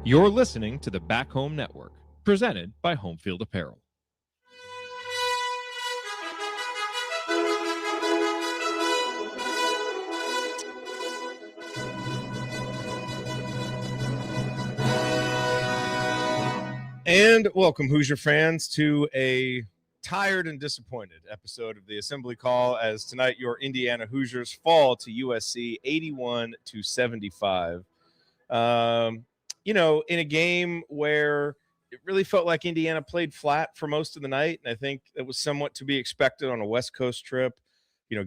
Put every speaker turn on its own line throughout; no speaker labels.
You're listening to the Back Home Network, presented by Homefield Apparel. And welcome, Hoosier fans, to a tired and disappointed episode of the Assembly Call, as tonight your Indiana Hoosiers fall to USC 81-75. In a game where it really felt like Indiana played flat for most of the night, and I think it was somewhat to be expected on a West Coast trip,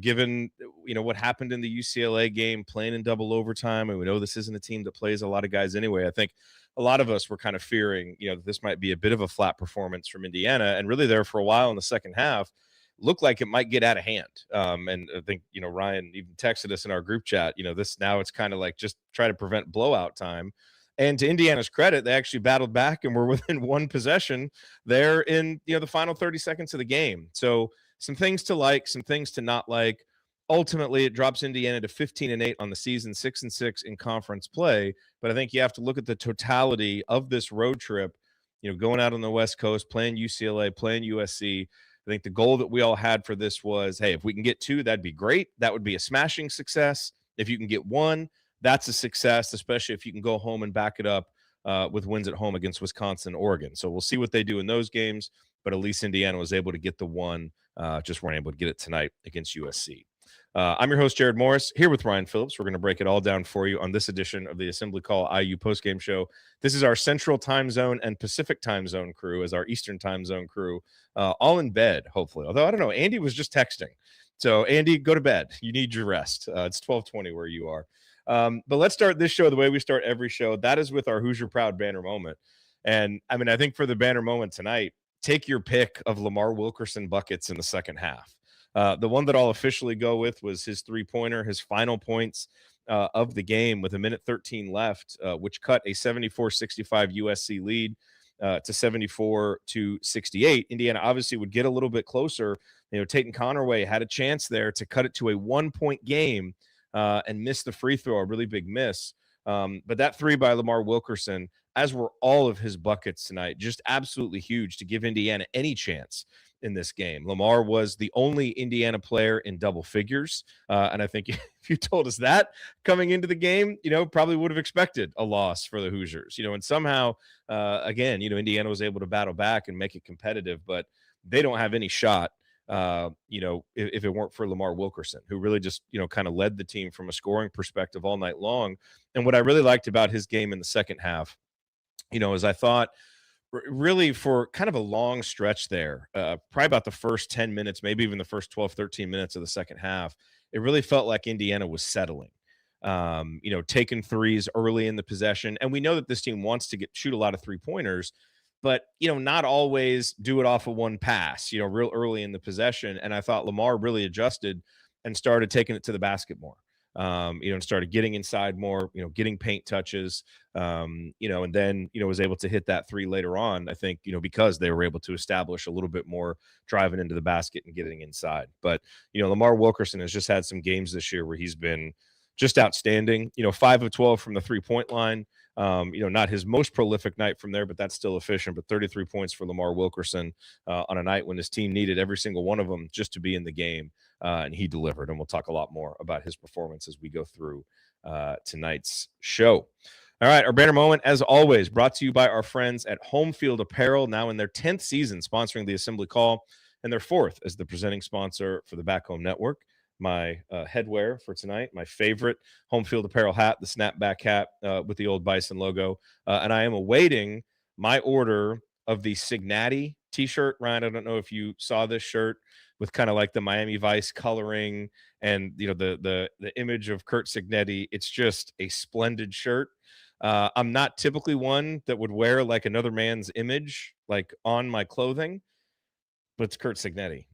given, what happened in the UCLA game, playing in double overtime, and we know this isn't a team that plays a lot of guys anyway. I think a lot of us were kind of fearing, that this might be a bit of a flat performance from Indiana, and really there for a while in the second half, looked like it might get out of hand. And I think, Ryan even texted us in our group chat, this now it's kind of like just try to prevent blowout time. And to Indiana's credit, they actually battled back and were within one possession there in, the final 30 seconds of the game. So some things to like, some things to not like. Ultimately, it drops Indiana to 15-8 on the season, 6-6 in conference play. But I think you have to look at the totality of this road trip, going out on the West Coast, playing UCLA, playing USC. I think the goal that we all had for this was, hey, if we can get two, that'd be great. That would be a smashing success. If you can get one, that's a success, especially if you can go home and back it up with wins at home against Wisconsin, Oregon. So we'll see what they do in those games, but at least Indiana was able to get the one, just weren't able to get it tonight against USC. I'm your host, Jerod Morris, here with Ryan Phillips. We're going to break it all down for you on this edition of the Assembly Call IU postgame show. This is our Central Time Zone and Pacific Time Zone crew as our Eastern Time Zone crew, all in bed, hopefully. Although, I don't know, Andy was just texting. So, Andy, go to bed. You need your rest. It's 12:20 where you are. But let's start this show the way we start every show. That is with our Hoosier Proud banner moment. And, I think for the banner moment tonight, take your pick of Lamar Wilkerson buckets in the second half. The one that I'll officially go with was his three-pointer, his final points of the game with 1:13 left, which cut a 74-65 USC lead to 74-68. Indiana obviously would get a little bit closer. Tatum Connerway had a chance there to cut it to a one-point game and miss the free throw, a really big miss. But that three by Lamar Wilkerson, as were all of his buckets tonight, just absolutely huge to give Indiana any chance in this game. Lamar was the only Indiana player in double figures. And I think if you told us that coming into the game, probably would have expected a loss for the Hoosiers, and somehow, again, Indiana was able to battle back and make it competitive, but they don't have any shot, if it weren't for Lamar Wilkerson, who really just, kind of led the team from a scoring perspective all night long. And what I really liked about his game in the second half, is I thought, really for kind of a long stretch there, probably about the first 10 minutes, maybe even the first 12, 13 minutes of the second half, it really felt like Indiana was settling, taking threes early in the possession. And we know that this team wants to shoot a lot of three-pointers, but, not always do it off of one pass, real early in the possession. And I thought Lamar really adjusted and started taking it to the basket more. And started getting inside more, getting paint touches, and then, was able to hit that three later on, I think, because they were able to establish a little bit more driving into the basket and getting inside. But, Lamar Wilkerson has just had some games this year where he's been just outstanding, 5 of 12 from the 3-point line. Not his most prolific night from there, but that's still efficient. But 33 points for Lamar Wilkerson on a night when his team needed every single one of them just to be in the game. And he delivered. And we'll talk a lot more about his performance as we go through tonight's show. All right, our banner moment, as always, brought to you by our friends at Homefield Apparel, now in their 10th season sponsoring the Assembly Call, and their 4th as the presenting sponsor for the Back Home Network. My headwear for tonight, my favorite Homefield Apparel hat, the snapback hat with the old Bison logo. And I am awaiting my order of the Cincinnati t-shirt. Ryan, I don't know if you saw this shirt with kind of like the Miami Vice coloring and, the image of Curt Cignetti. It's just a splendid shirt. I'm not typically one that would wear like another man's image, like on my clothing, but it's Curt Cignetti,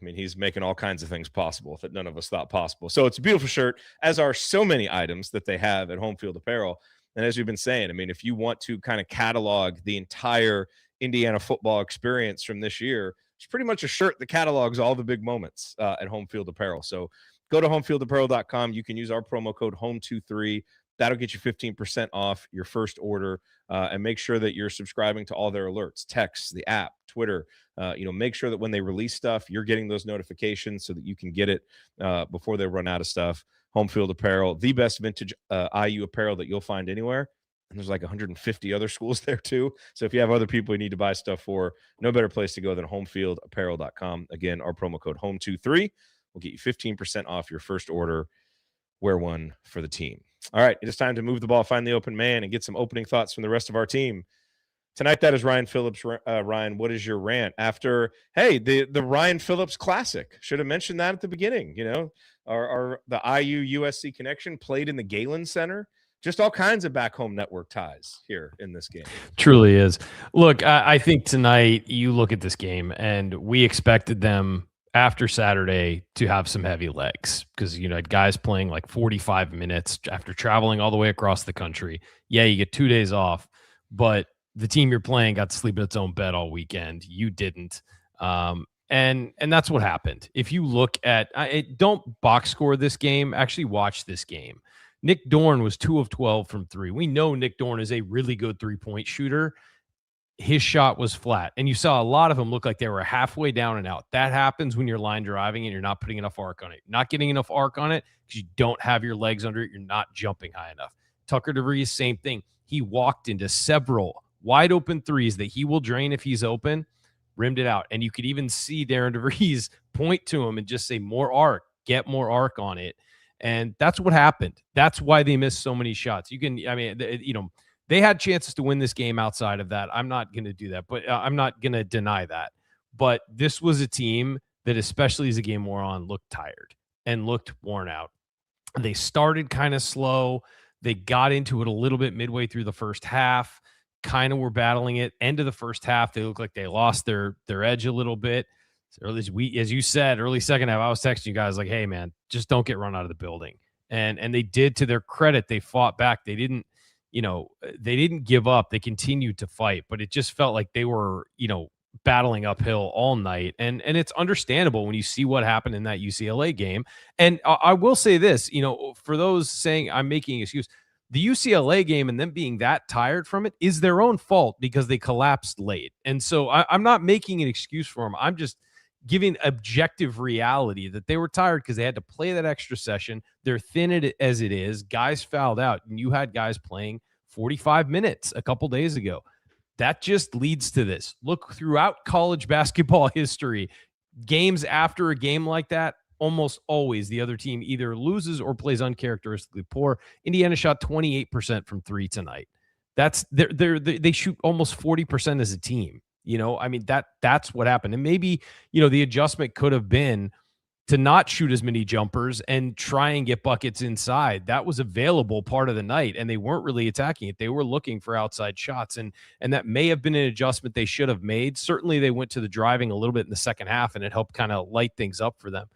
he's making all kinds of things possible that none of us thought possible. So it's a beautiful shirt, as are so many items that they have at Homefield Apparel. And as we've been saying, if you want to kind of catalog the entire Indiana football experience from this year, it's pretty much a shirt that catalogs all the big moments at Homefield Apparel. So go to homefieldapparel.com. You can use our promo code HOME23 That'll get you 15% off your first order. And make sure that you're subscribing to all their alerts, texts, the app, Twitter. Make sure that when they release stuff, you're getting those notifications so that you can get it before they run out of stuff. Homefield Apparel, the best vintage IU apparel that you'll find anywhere. And there's like 150 other schools there too. So if you have other people you need to buy stuff for, no better place to go than homefieldapparel.com. Again, our promo code HOME23 will get you 15% off your first order. Wear one for the team. All right, it is time to move the ball, find the open man, and get some opening thoughts from the rest of our team. Tonight, that is Ryan Phillips. Ryan, what is your rant after, the Ryan Phillips Classic? Should have mentioned that at the beginning. The IU-USC connection played in the Galen Center. Just all kinds of back home network ties here in this game.
Truly is. Look, I think tonight you look at this game and we expected them after Saturday to have some heavy legs because, had guys playing like 45 minutes after traveling all the way across the country. Yeah, you get 2 days off, but the team you're playing got to sleep in its own bed all weekend. You didn't. And that's what happened. If you look at don't box score this game, actually watch this game. Nick Dorn was 2 of 12 from 3. We know Nick Dorn is a really good 3-point shooter. His shot was flat, and you saw a lot of them look like they were halfway down and out. That happens when you're line driving and you're not putting enough arc on it. Not getting enough arc on it because you don't have your legs under it. You're not jumping high enough. Tucker DeVries, same thing. He walked into several wide open threes that he will drain if he's open, rimmed it out. And you could even see Darren DeVries point to him and just say, more arc, get more arc on it. And that's what happened. That's why they missed so many shots. They had chances to win this game outside of that. I'm not going to do that, but I'm not going to deny that. But this was a team that, especially as the game wore on, looked tired and looked worn out. They started kind of slow. They got into it a little bit midway through the first half, kind of were battling it. End of the first half, they looked like they lost their edge a little bit. So as you said, early second half, I was texting you guys like, hey, man, just don't get run out of the building. And they did. To their credit, they fought back. They didn't give up. They continued to fight, but it just felt like they were, battling uphill all night. And it's understandable when you see what happened in that UCLA game. And I will say this, for those saying I'm making an excuse, the UCLA game and them being that tired from it is their own fault because they collapsed late. And so I'm not making an excuse for them. I'm just giving objective reality that they were tired because they had to play that extra session. They're thin as it is. Guys fouled out, and you had guys playing 45 minutes a couple days ago. That just leads to this. Look, throughout college basketball history, games after a game like that, almost always the other team either loses or plays uncharacteristically poor. Indiana shot 28% from 3 tonight. They shoot almost 40% as a team. That's what happened. And maybe, the adjustment could have been to not shoot as many jumpers and try and get buckets inside. That was available part of the night, and they weren't really attacking it. They were looking for outside shots, and that may have been an adjustment they should have made. Certainly they went to the driving a little bit in the second half, and it helped kind of light things up for them.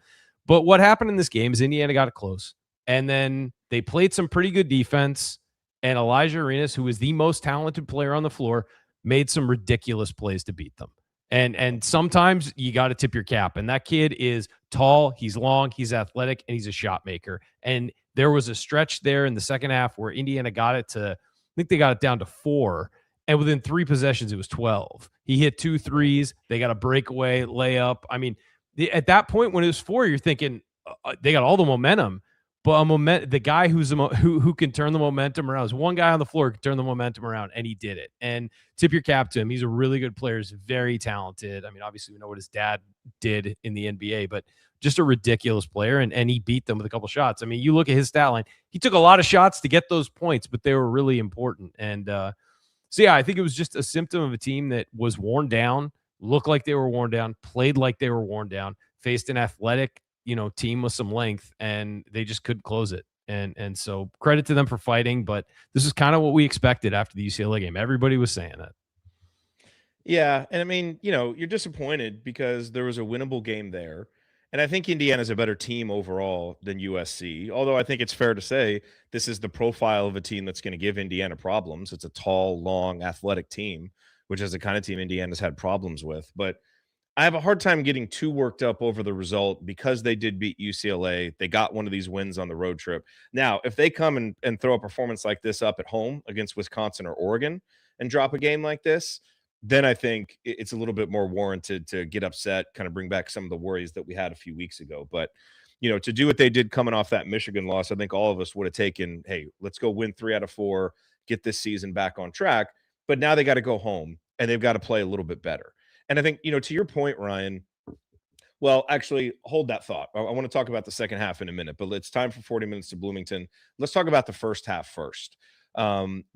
But what happened in this game is Indiana got it close, and then they played some pretty good defense, and Elijah Arenas, who is the most talented player on the floor, made some ridiculous plays to beat them. And sometimes you got to tip your cap. And that kid is tall, he's long, he's athletic, and he's a shot maker. And there was a stretch there in the second half where Indiana got it to, I think they got it down to 4. And within 3 possessions, it was 12. He hit 2 threes. They got a breakaway layup. I mean, at that point when it was 4, you're thinking they got all the momentum. But the guy who can turn the momentum around is one guy on the floor who can turn the momentum around, and he did it. And tip your cap to him. He's a really good player. He's very talented. I mean, obviously we know what his dad did in the NBA, but just a ridiculous player, and he beat them with a couple shots. I mean, you look at his stat line. He took a lot of shots to get those points, but they were really important. And so, yeah, I think it was just a symptom of a team that was worn down, looked like they were worn down, played like they were worn down, faced an athletic team with some length, and they just couldn't close it. And so credit to them for fighting, but this is kind of what we expected after the UCLA game. Everybody was saying that.
Yeah. And I mean, you're disappointed because there was a winnable game there. And I think Indiana's a better team overall than USC, although I think it's fair to say this is the profile of a team that's going to give Indiana problems. It's a tall, long, athletic team, which is the kind of team Indiana's had problems with. But I have a hard time getting too worked up over the result because they did beat UCLA. They got one of these wins on the road trip. Now, if they come and throw a performance like this up at home against Wisconsin or Oregon and drop a game like this, then I think it's a little bit more warranted to get upset, kind of bring back some of the worries that we had a few weeks ago. But, to do what they did coming off that Michigan loss, I think all of us would have taken, hey, let's go win 3 out of 4, get this season back on track. But now they got to go home and they've got to play a little bit better. And I think, to your point, Ryan, well, actually, hold that thought. I want to talk about the second half in a minute, but it's time for 40 minutes to Bloomington. Let's talk about the first half first.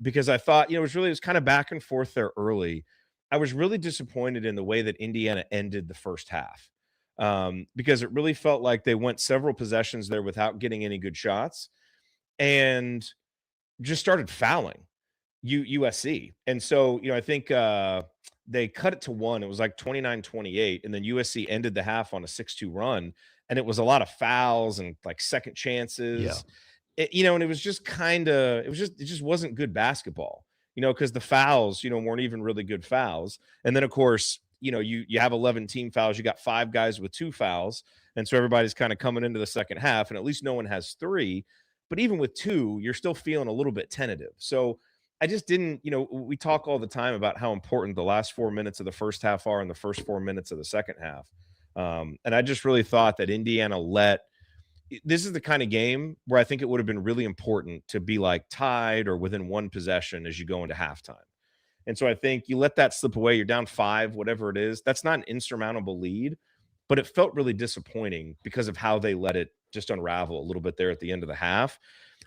Because I thought, it was kind of back and forth there early. I was really disappointed in the way that Indiana ended the first half, because it really felt like they went several possessions there without getting any good shots and just started fouling USC. And so, I think they cut it to 1. It was like 29-28, and then USC ended the half on a 6-2 run, and it was a lot of fouls and like second chances.
Yeah.
And it was just it just wasn't good basketball, because the fouls, weren't even really good fouls. And then, of course, you have 11 team fouls. You got 5 guys with 2 fouls. And so everybody's kind of coming into the second half, and at least no one has 3. But even with 2, you're still feeling a little bit tentative. So I just didn't, we talk all the time about how important the last 4 minutes of the first half are and the first 4 minutes of the second half. And I just really thought that Indiana this is the kind of game where I think it would have been really important to be like tied or within 1 possession as you go into halftime. And so I think you let that slip away. You're down 5, whatever it is. That's not an insurmountable lead, but it felt really disappointing because of how they let it just unravel a little bit there at the end of the half.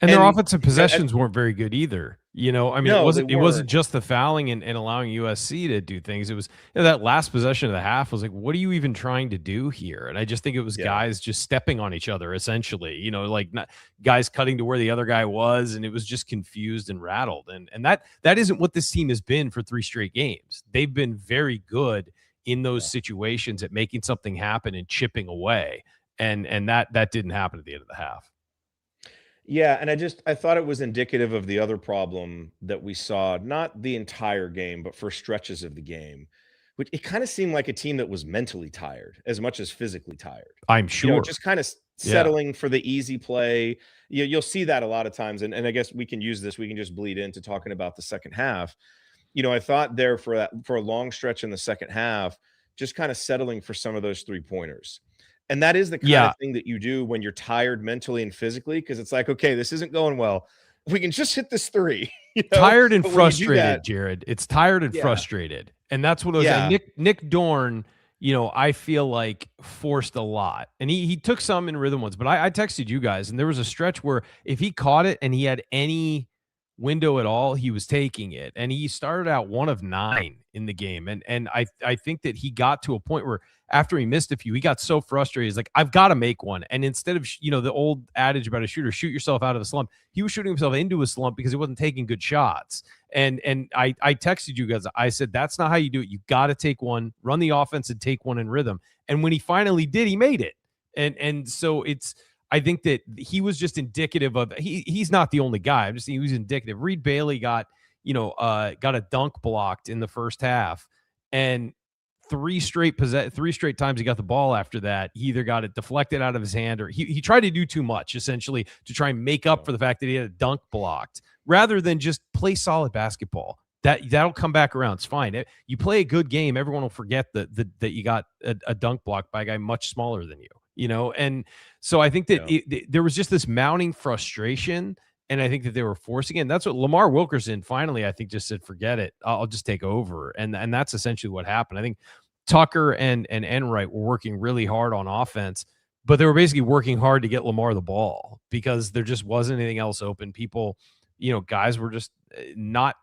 And their offensive possessions weren't very good either.
No,
it wasn't just the fouling and allowing USC to do things. It was that last possession of the half was like, what are you even trying to do here? And I just think it was guys just stepping on each other, essentially, like not guys cutting to where the other guy was. And it was just confused and rattled. And that isn't what this team has been for 3 straight games. They've been very good in those situations at making something happen and chipping away. And that didn't happen at the end of the half.
Yeah, and I thought it was indicative of the other problem that we saw, not the entire game, but for stretches of the game, which it kind of seemed like a team that was mentally tired as much as physically tired.
I'm sure.
Just kind of settling for the easy play. You'll see that a lot of times, and I guess we can use this. We can just bleed into talking about the second half. I thought there for a long stretch in the second half, just kind of settling for some of those 3-pointers. And that is the kind of thing that you do when you're tired mentally and physically, because it's like, okay, this isn't going well. We can just hit this 3.
Tired and frustrated, Jerod. It's tired and frustrated. And that's what it was. And Nick Dorn, I feel like forced a lot. And he took some in rhythm ones, but I texted you guys, and there was a stretch where if he caught it and he had any window at all, he was taking it. And he started out 1 of 9 in the game. And I think that he got to a point where after he missed a few, he got so frustrated. He's like, I've got to make one. And instead of, the old adage about a shooter, shoot yourself out of a slump, he was shooting himself into a slump because he wasn't taking good shots. And I texted you guys. I said, that's not how you do it. You got to take one, run the offense and take one in rhythm. And when he finally did, he made it. And so I think that he was just indicative of he's not the only guy. I'm just saying he was indicative. Reed Bailey got a dunk blocked in the first half, and 3 straight times he got the ball after that. He either got it deflected out of his hand or he tried to do too much, essentially, to try and make up for the fact that he had a dunk blocked rather than just play solid basketball. That'll come back around. It's fine. You play a good game, everyone will forget that you got a dunk blocked by a guy much smaller than you, and so I think that there was just this mounting frustration. And I think that they were forcing it. And that's what Lamar Wilkerson finally, I think, just said, forget it. I'll just take over. And that's essentially what happened. I think Tucker and Enright were working really hard on offense, but they were basically working hard to get Lamar the ball because there just wasn't anything else open. People, guys were just not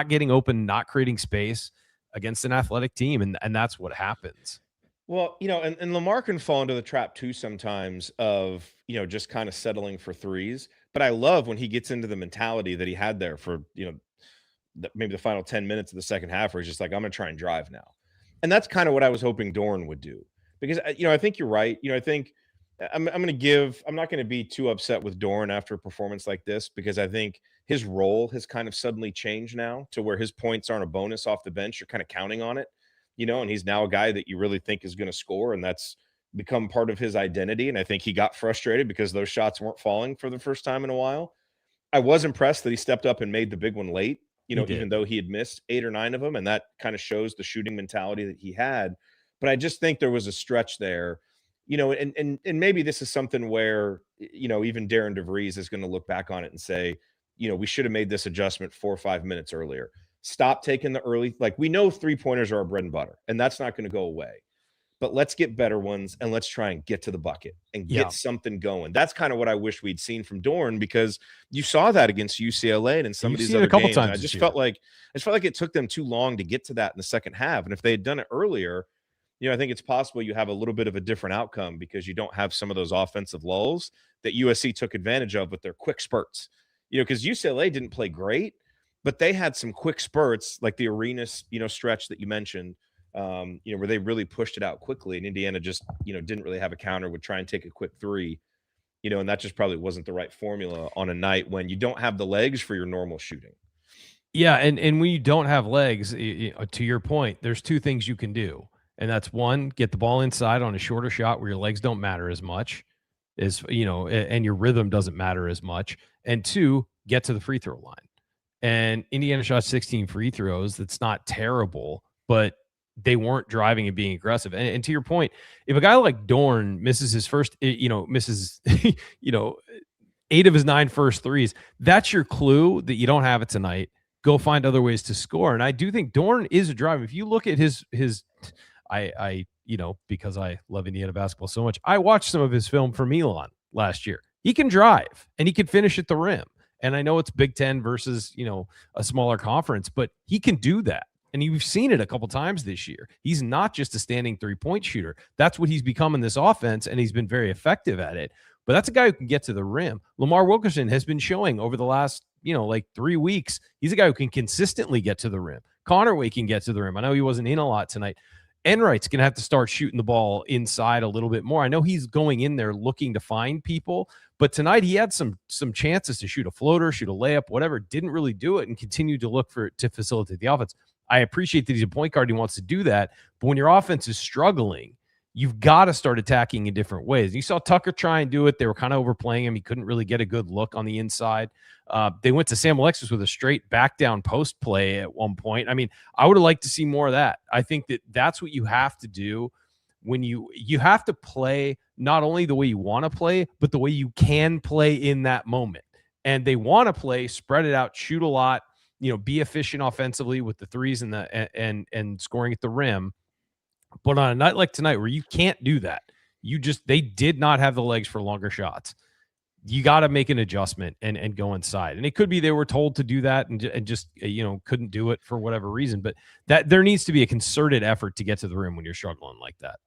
getting open, not creating space against an athletic team. And that's what happens.
Well, and Lamar can fall into the trap too sometimes of, just kind of settling for 3s. But I love when he gets into the mentality that he had there for, maybe the final 10 minutes of the second half, where he's just like, I'm going to try and drive now. And that's kind of what I was hoping Dorn would do. Because, I think you're right. I think I'm not going to be too upset with Dorn after a performance like this, because I think his role has kind of suddenly changed now to where his points aren't a bonus off the bench. You're kind of counting on it. and he's now a guy that you really think is going to score, and that's become part of his identity. And I think he got frustrated because those shots weren't falling for the first time in a while. I was impressed that he stepped up and made the big one late, even though he had missed 8 or 9 of them, and that kind of shows the shooting mentality that he had. But I just think there was a stretch there, and maybe this is something where, even Darren DeVries is going to look back on it and say, we should have made this adjustment 4 or 5 minutes earlier. Stop taking the early, like, we know 3-pointers are our bread and butter, and that's not going to go away. But let's get better ones, and let's try and get to the bucket and get something going. That's kind of what I wish we'd seen from Dorn, because you saw that against UCLA and in some of these other games. I just felt like it took them too long to get to that in the second half. And if they had done it earlier, I think it's possible you have a little bit of a different outcome, because you don't have some of those offensive lulls that USC took advantage of with their quick spurts. Because UCLA didn't play great, but they had some quick spurts, like the Arenas, stretch that you mentioned, where they really pushed it out quickly, and Indiana just, didn't really have a counter, would try and take a quick three, and that just probably wasn't the right formula on a night when you don't have the legs for your normal shooting.
Yeah, and when you don't have legs, to your point, there's 2 things you can do. And that's, one, get the ball inside on a shorter shot where your legs don't matter as much, and your rhythm doesn't matter as much. And 2, get to the free throw line. And Indiana shot 16 free throws. That's not terrible, but they weren't driving and being aggressive. And to your point, if a guy like Dorn misses his first, misses, 8 of his 9 first threes, that's your clue that you don't have it tonight. Go find other ways to score. And I do think Dorn is a driver. If you look at his because I love Indiana basketball so much, I watched some of his film for Milan last year. He can drive and he can finish at the rim. And I know it's Big Ten versus, a smaller conference, but he can do that. And you've seen it a couple times this year. He's not just a standing 3-point shooter. That's what he's become in this offense, and he's been very effective at it. But that's a guy who can get to the rim. Lamar Wilkerson has been showing over the last, 3 weeks, he's a guy who can consistently get to the rim. Connerway can get to the rim. I know he wasn't in a lot tonight. Enright's going to have to start shooting the ball inside a little bit more. I know he's going in there looking to find people, but tonight he had some chances to shoot a floater, shoot a layup, whatever. Didn't really do it and continued to look to facilitate the offense. I appreciate that he's a point guard. He wants to do that. But when your offense is struggling, you've got to start attacking in different ways. You saw Tucker try and do it. They were kind of overplaying him. He couldn't really get a good look on the inside. They went to Sam Alexis with a straight back down post play at one point. I mean, I would have liked to see more of that. I think that's what you have to do when you have to play not only the way you want to play, but the way you can play in that moment. And they want to play, spread it out, shoot a lot, be efficient offensively with the threes and scoring at the rim. But on a night like tonight where you can't do that, they did not have the legs for longer shots. You got to make an adjustment and go inside. And it could be they were told to do that and just couldn't do it for whatever reason. But that there needs to be a concerted effort to get to the rim when you're struggling like that.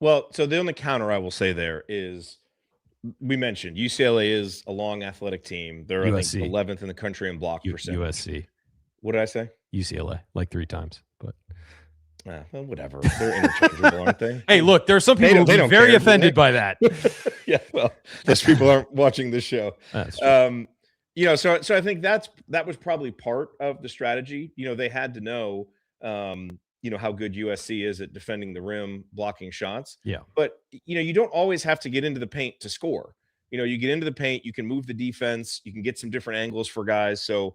Well, so the only counter I will say there is, we mentioned UCLA is a long athletic team. They're
USC.
I think 11th in the country in block percentage.
USC.
What did I say?
UCLA, like 3 times, but
well, whatever. They're interchangeable, aren't they?
Hey, look, there's some people who are very offended by that.
Yeah, well, those people aren't watching this show.
That's true.
So I think that was probably part of the strategy. They had to know, how good USC is at defending the rim, blocking shots.
Yeah.
But, you don't always have to get into the paint to score. You get into the paint, you can move the defense, you can get some different angles for guys. So,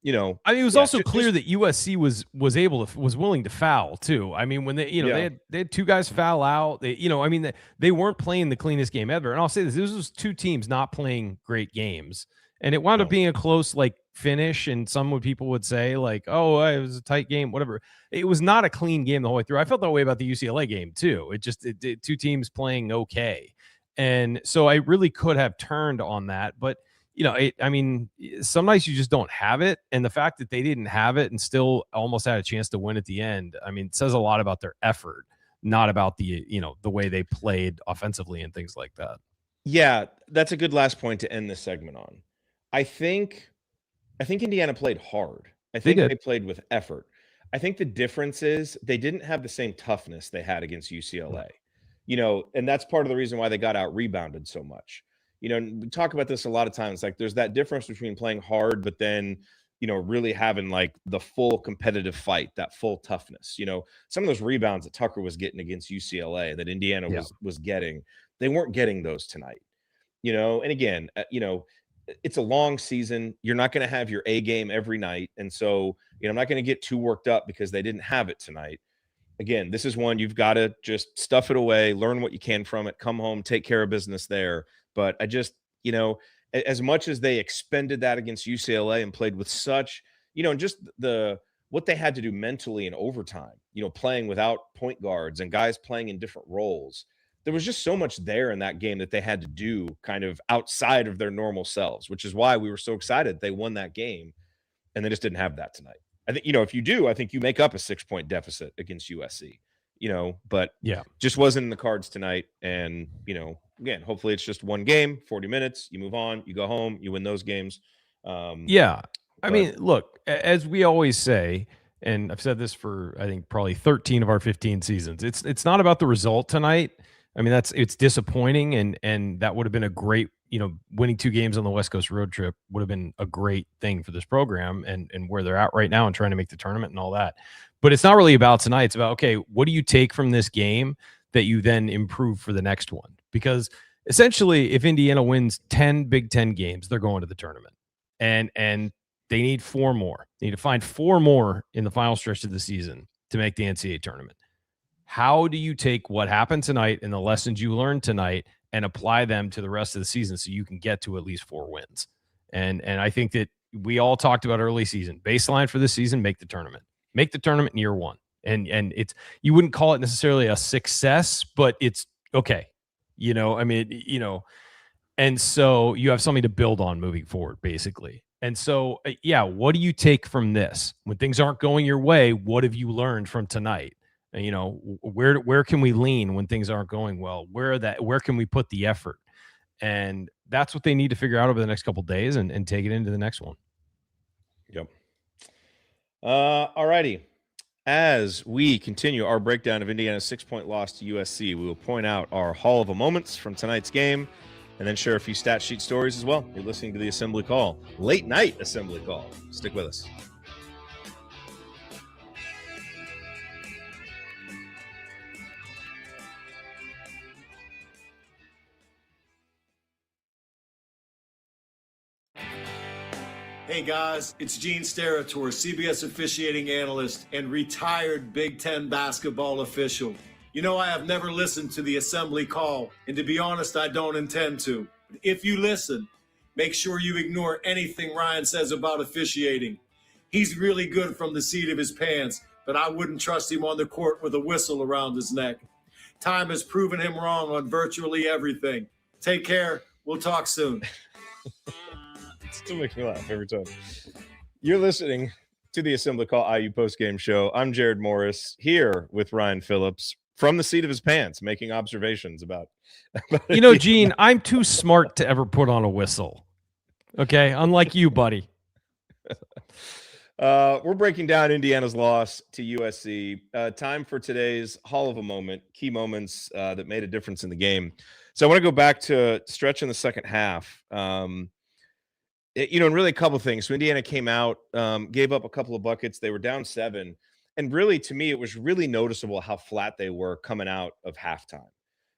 I mean, it was also clear that USC was willing to foul too. I mean, when they had 2 guys foul out, they weren't playing the cleanest game ever. And I'll say this was 2 teams not playing great games. And it wound up being a close finish. And people would say oh, it was a tight game, whatever. It was not a clean game the whole way through. I felt that way about the UCLA game too. It 2 teams playing okay. And so I really could have turned on that, but some nights you just don't have it. And the fact that they didn't have it and still almost had a chance to win at the end, it says a lot about their effort, not about the way they played offensively and things like that.
Yeah, that's a good last point to end this segment on. I think Indiana played hard. I think they played with effort. I think the difference is they didn't have the same toughness they had against UCLA, and that's part of the reason why they got out rebounded so much. We talk about this a lot of times. There's that difference between playing hard, but then really having like the full competitive fight, that full toughness. Some of those rebounds that Tucker was getting against UCLA that Indiana was getting, they weren't getting those tonight. And again, it's a long season. You're not going to have your A game every night. And so, I'm not going to get too worked up because they didn't have it tonight. Again, this is one you've got to just stuff it away, learn what you can from it, come home, take care of business there. But I just, as much as they expended that against UCLA and played with such, just what they had to do mentally in overtime, playing without point guards and guys playing in different roles. There was just so much there in that game that they had to do kind of outside of their normal selves, which is why we were so excited they won that game, and they just didn't have that tonight. I think, if you do, I think you make up a 6-point deficit against USC, but just wasn't in the cards tonight. And, again, hopefully it's just one game, 40 minutes, you move on, you go home, you win those games.
I mean, look, as we always say, and I've said this for, I think, probably 13 of our 15 seasons, it's not about the result tonight. I mean, it's disappointing, and that would have been a great, winning 2 games on the West Coast road trip would have been a great thing for this program and where they're at right now and trying to make the tournament and all that. But it's not really about tonight. It's about, okay, what do you take from this game that you then improve for the next one? Because essentially, if Indiana wins 10 Big Ten games, they're going to the tournament. And they need 4 more. They need to find 4 more in the final stretch of the season to make the NCAA tournament. How do you take what happened tonight and the lessons you learned tonight and apply them to the rest of the season so you can get to at least 4 wins? And I think that we all talked about early season. Baseline for this season, make the tournament. Make the tournament in year 1. And it's, you wouldn't call it necessarily a success, but it's okay. And so you have something to build on moving forward, basically. And so, what do you take from this? When things aren't going your way, what have you learned from tonight? Where can we lean when things aren't going well? Where can we put the effort? And that's what they need to figure out over the next couple of days and take it into the next one.
Yep. All righty. As we continue our breakdown of Indiana's 6-point loss to USC, we will point out our Hall of a Moments from tonight's game and then share a few stat sheet stories as well. You're listening to the Assembly Call, late night Assembly Call. Stick with us.
Hey guys, it's Gene Steratore, CBS officiating analyst and retired Big Ten basketball official. I have never listened to the Assembly Call, and to be honest, I don't intend to. If you listen, make sure you ignore anything Ryan says about officiating. He's really good from the seat of his pants, but I wouldn't trust him on the court with a whistle around his neck. Time has proven him wrong on virtually everything. Take care. We'll talk soon.
Still makes me laugh every time. You're listening to the Assembly Call IU Postgame Show. I'm Jerod Morris here with Ryan Phillips from the seat of his pants, making observations about
Gene, I'm too smart to ever put on a whistle. Okay, unlike you, buddy.
We're breaking down Indiana's loss to USC. Time for today's Hall of a Moment, key moments that made a difference in the game. So I want to go back to stretch in the second half. And really a couple of things. So Indiana came out, gave up a couple of buckets. They were down 7. And really, to me, it was really noticeable how flat they were coming out of halftime.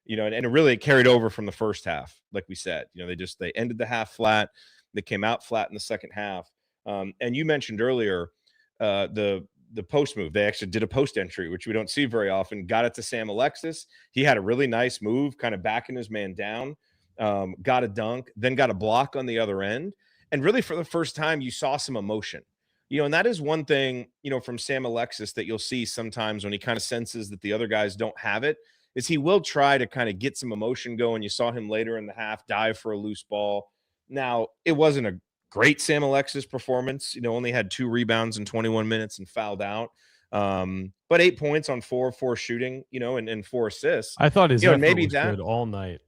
And it really carried over from the first half, like we said. They ended the half flat. They came out flat in the second half. And you mentioned earlier the post move. They actually did a post entry, which we don't see very often. Got it to Sam Alexis. He had a really nice move, kind of backing his man down. Got a dunk, then got a block on the other end. And really, for the first time, you saw some emotion. And that is one thing, from Sam Alexis that you'll see sometimes when he kind of senses that the other guys don't have it, is he will try to kind of get some emotion going. You saw him later in the half dive for a loose ball. Now, it wasn't a great Sam Alexis performance. Only had 2 rebounds in 21 minutes and fouled out. But 8 points on 4 shooting, and 4 assists.
I thought his effort
maybe
was good all night.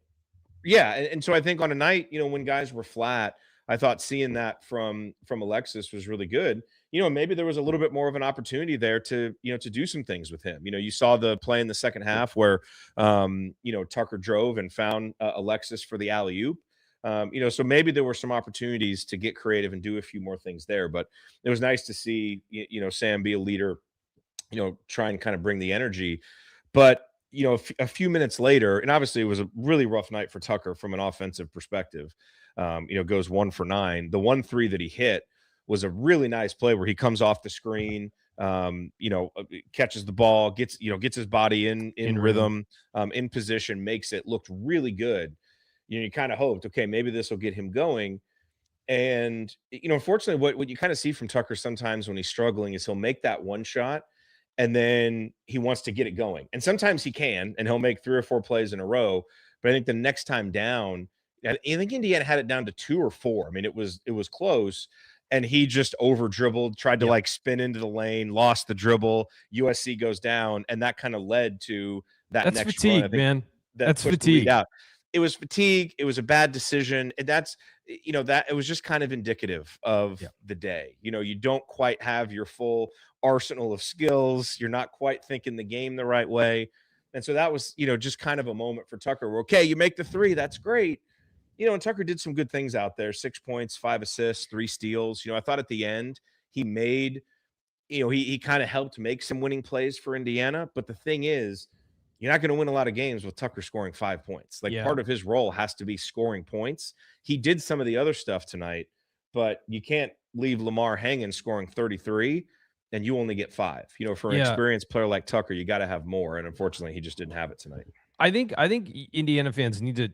Yeah, and so I think on a night, when guys were flat, I thought seeing that from Alexis was really good. Maybe there was a little bit more of an opportunity there to do some things with him. You saw the play in the second half where, Tucker drove and found Alexis for the alley-oop. So maybe there were some opportunities to get creative and do a few more things there. But it was nice to see, Sam be a leader, try and kind of bring the energy. But, a few minutes later, and obviously it was a really rough night for Tucker from an offensive perspective, goes 1 for 9. The 1-3 that he hit was a really nice play where he comes off the screen, catches the ball, gets his body in rhythm, in position, makes it looked really good. You kind of hoped, okay, maybe this will get him going. And, unfortunately, what you kind of see from Tucker sometimes when he's struggling is he'll make that one shot and then he wants to get it going. And sometimes he can, and he'll make 3 or 4 plays in a row. But I think the next time down, I think Indiana had it down to 2 or 4. I mean, it was close. And he just over dribbled, tried to spin into the lane, lost the dribble. USC goes down, and that kind of led to that
That's
next
fatigue,
run.
man. That's
pushed the
fatigue.
lead out. It was fatigue. It was a bad decision. And that's, that it was just kind of indicative of the day. You don't quite have your full arsenal of skills. You're not quite thinking the game the right way. And so that was, just kind of a moment for Tucker where, okay, you make the 3. That's great. And Tucker did some good things out there, 6 points, 5 assists, 3 steals. I thought at the end he made, he kind of helped make some winning plays for Indiana. But the thing is, you're not going to win a lot of games with Tucker scoring 5 points. Part of his role has to be scoring points. He did some of the other stuff tonight, but you can't leave Lamar hanging scoring 33 and you only get 5. For an experienced player like Tucker, you got to have more. And unfortunately, he just didn't have it tonight.
I think Indiana fans need to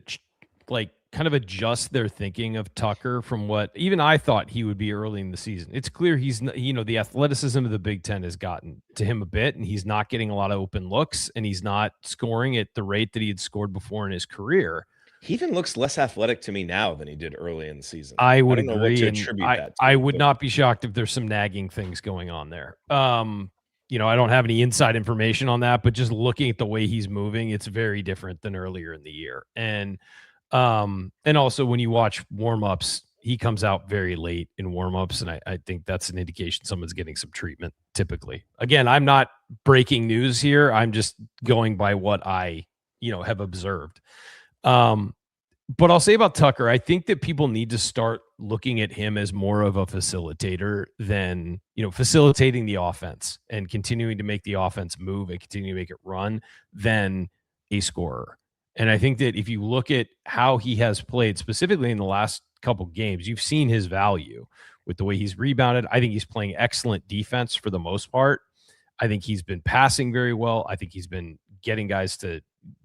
kind of adjust their thinking of Tucker from what even I thought he would be early in the season. It's clear he's, the athleticism of the Big Ten has gotten to him a bit, and he's not getting a lot of open looks, and he's not scoring at the rate that he had scored before in his career.
He even looks less athletic to me now than he did early in the season.
I would agree.
Know what to attribute that to,
I would not be shocked if there's some nagging things going on there. I don't have any inside information on that, but just looking at the way he's moving, it's very different than earlier in the year. And also when you watch warm-ups, he comes out very late in warm-ups, and I think that's an indication someone's getting some treatment typically. Again, I'm not breaking news here. I'm just going by what I, have observed. But I'll say about Tucker, I think that people need to start looking at him as more of a facilitator than, facilitating the offense and continuing to make the offense move and continue to make it run than a scorer. And I think that if you look at how he has played specifically in the last couple games, you've seen his value with the way he's rebounded. I think he's playing excellent defense for the most part. I think he's been passing very well. I think he's been getting guys to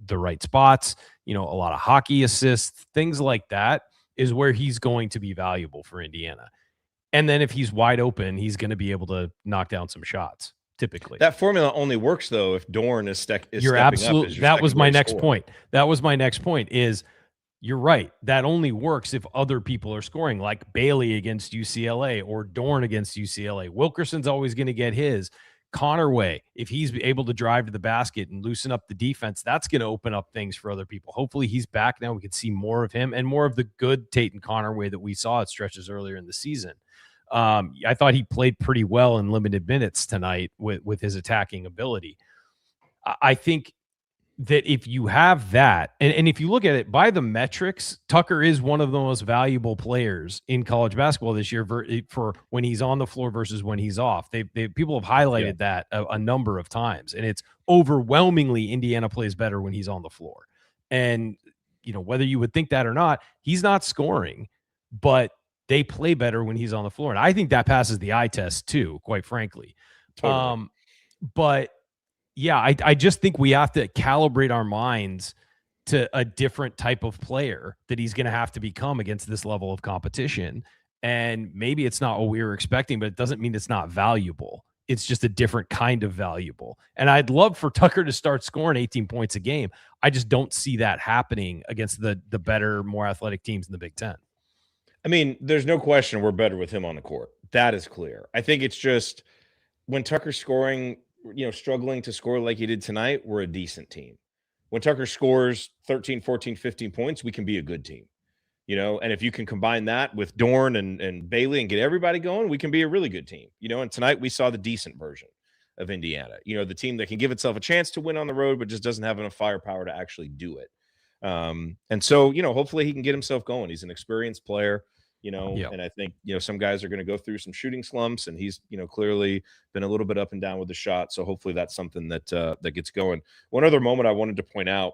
the right spots, a lot of hockey assists, things like that is where he's going to be valuable for Indiana. And then if he's wide open, he's going to be able to knock down some shots. Typically,
that formula only works though if Dorn is
you're absolutely. That was my next point. That was my next point. Is you're right. That only works if other people are scoring, like Bailey against UCLA or Dorn against UCLA. Wilkerson's always going to get his. Connerway, if he's able to drive to the basket and loosen up the defense, that's going to open up things for other people. Hopefully, he's back now. We can see more of him and more of the good Tatum Connerway that we saw at stretches earlier in the season. I thought he played pretty well in limited minutes tonight with his attacking ability. I think that if you have that, and if you look at it by the metrics, Tucker is one of the most valuable players in college basketball this year for when he's on the floor versus when he's off. People have highlighted that a number of times, and it's overwhelmingly Indiana plays better when he's on the floor. And, whether you would think that or not, he's not scoring, but they play better when he's on the floor. And I think that passes the eye test too, quite frankly. Totally. But yeah, I just think we have to calibrate our minds to a different type of player that he's going to have to become against this level of competition. And maybe it's not what we were expecting, but it doesn't mean it's not valuable. It's just a different kind of valuable. And I'd love for Tucker to start scoring 18 points a game. I just don't see that happening against the better, more athletic teams in the Big Ten.
I mean, there's no question we're better with him on the court. That is clear. I think it's just when Tucker's scoring, struggling to score like he did tonight, we're a decent team. When Tucker scores 13, 14, 15 points, we can be a good team. And if you can combine that with Dorn and Bailey and get everybody going, we can be a really good team. And tonight we saw the decent version of Indiana. The team that can give itself a chance to win on the road, but just doesn't have enough firepower to actually do it. And so, hopefully he can get himself going. He's an experienced player,
Yep.
and I think, some guys are going to go through some shooting slumps, and he's, clearly been a little bit up and down with the shot. So hopefully that's something that gets going. One other moment I wanted to point out,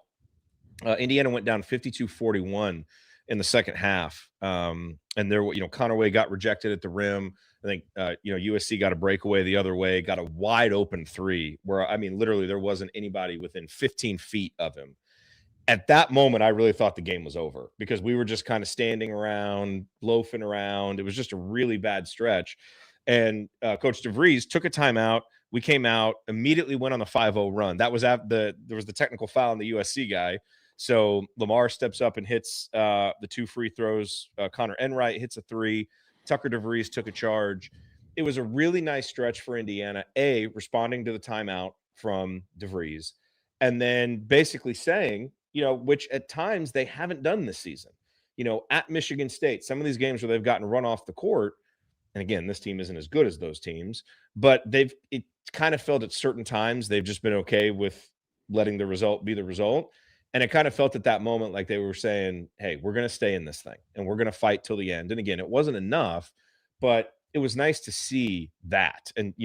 Indiana went down 52-41 in the second half. And there, Conaway got rejected at the rim. I think, USC got a breakaway the other way, got a wide open three where, literally there wasn't anybody within 15 feet of him. At that moment, I really thought the game was over because we were just kind of standing around, loafing around. It was just a really bad stretch. And Coach DeVries took a timeout. We came out, immediately went on the 5-0 run. That was there was the technical foul on the USC guy. So Lamar steps up and hits the 2 free throws. Connor Enright hits a 3. Tucker DeVries took a charge. It was a really nice stretch for Indiana, responding to the timeout from DeVries, and then basically saying, which at times they haven't done this season, at Michigan State, some of these games where they've gotten run off the court. And again, this team isn't as good as those teams, but it kind of felt at certain times they've just been okay with letting the result be the result. And it kind of felt at that moment like they were saying, hey, we're going to stay in this thing and we're going to fight till the end. And again, it wasn't enough, but it was nice to see that. And,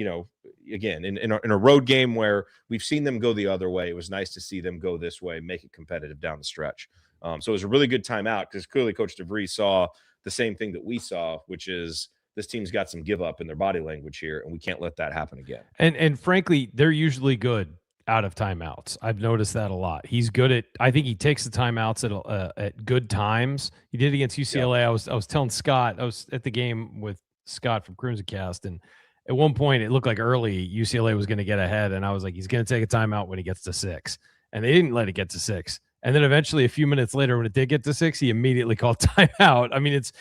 again, in a road game where we've seen them go the other way, it was nice to see them go this way, make it competitive down the stretch. So it was a really good timeout because clearly Coach DeVries saw the same thing that we saw, which is this team's got some give up in their body language here, and we can't let that happen again.
And frankly, they're usually good out of timeouts. I've noticed that a lot. He's good at. I think he takes the timeouts at good times. He did it against UCLA. Yeah. I was telling Scott. I was at the game with Scott from Crimson Cast, and at one point it looked like early UCLA was going to get ahead, and I was like, he's going to take a timeout when he gets to 6, and they didn't let it get to 6. And then eventually, a few minutes later, when it did get to 6, he immediately called timeout. I mean, it's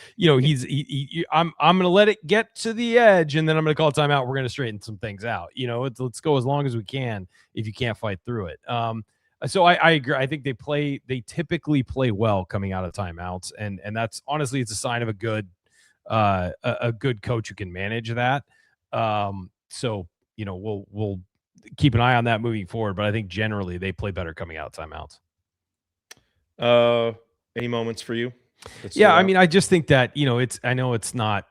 I'm going to let it get to the edge, and then I'm going to call timeout. We're going to straighten some things out. Let's go as long as we can if you can't fight through it. So I agree. I think they typically play well coming out of timeouts, and that's honestly it's a sign of a good coach who can manage that. So we'll keep an eye on that moving forward. But I think generally they play better coming out of timeouts.
Any moments for you?
Yeah, I mean, I just think that, I know it's not,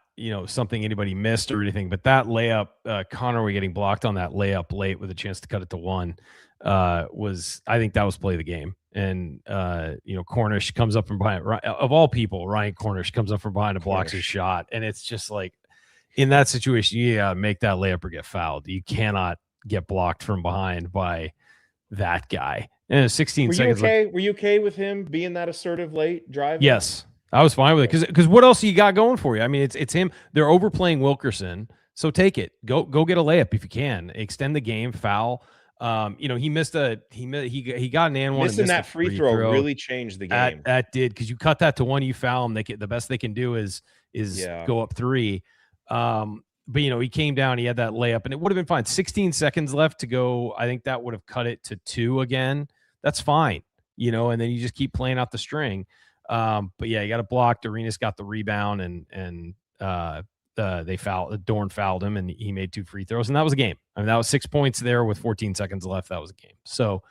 something anybody missed or anything, but that layup, Conaway getting blocked on that layup late with a chance to cut it to 1, I think that was play of the game. And, Cornish comes up from behind, of all people, Ryan Cornish comes up from behind and blocks his shot. And it's just like, in that situation, you gotta make that layup or get fouled. You cannot get blocked from behind by that guy. And 16 seconds.
Were you okay with him being that assertive late driving?
Yes, I was fine with it because what else you got going for you? I mean, it's him. They're overplaying Wilkerson, so take it. Go get a layup if you can. Extend the game. Foul. He missed he got an and one.
Missing that free throw really changed the game.
That did, because you cut that to 1, you foul them. The best they can do is go up 3. But, he came down, he had that layup, and it would have been fine. 16 seconds left to go. I think that would have cut it to 2 again. That's fine, and then you just keep playing out the string. But, yeah, you got a block. Arenas got the rebound, and Dorn fouled him, and he made 2 free throws, and that was a game. I mean, that was 6 points there with 14 seconds left. That was a game. So,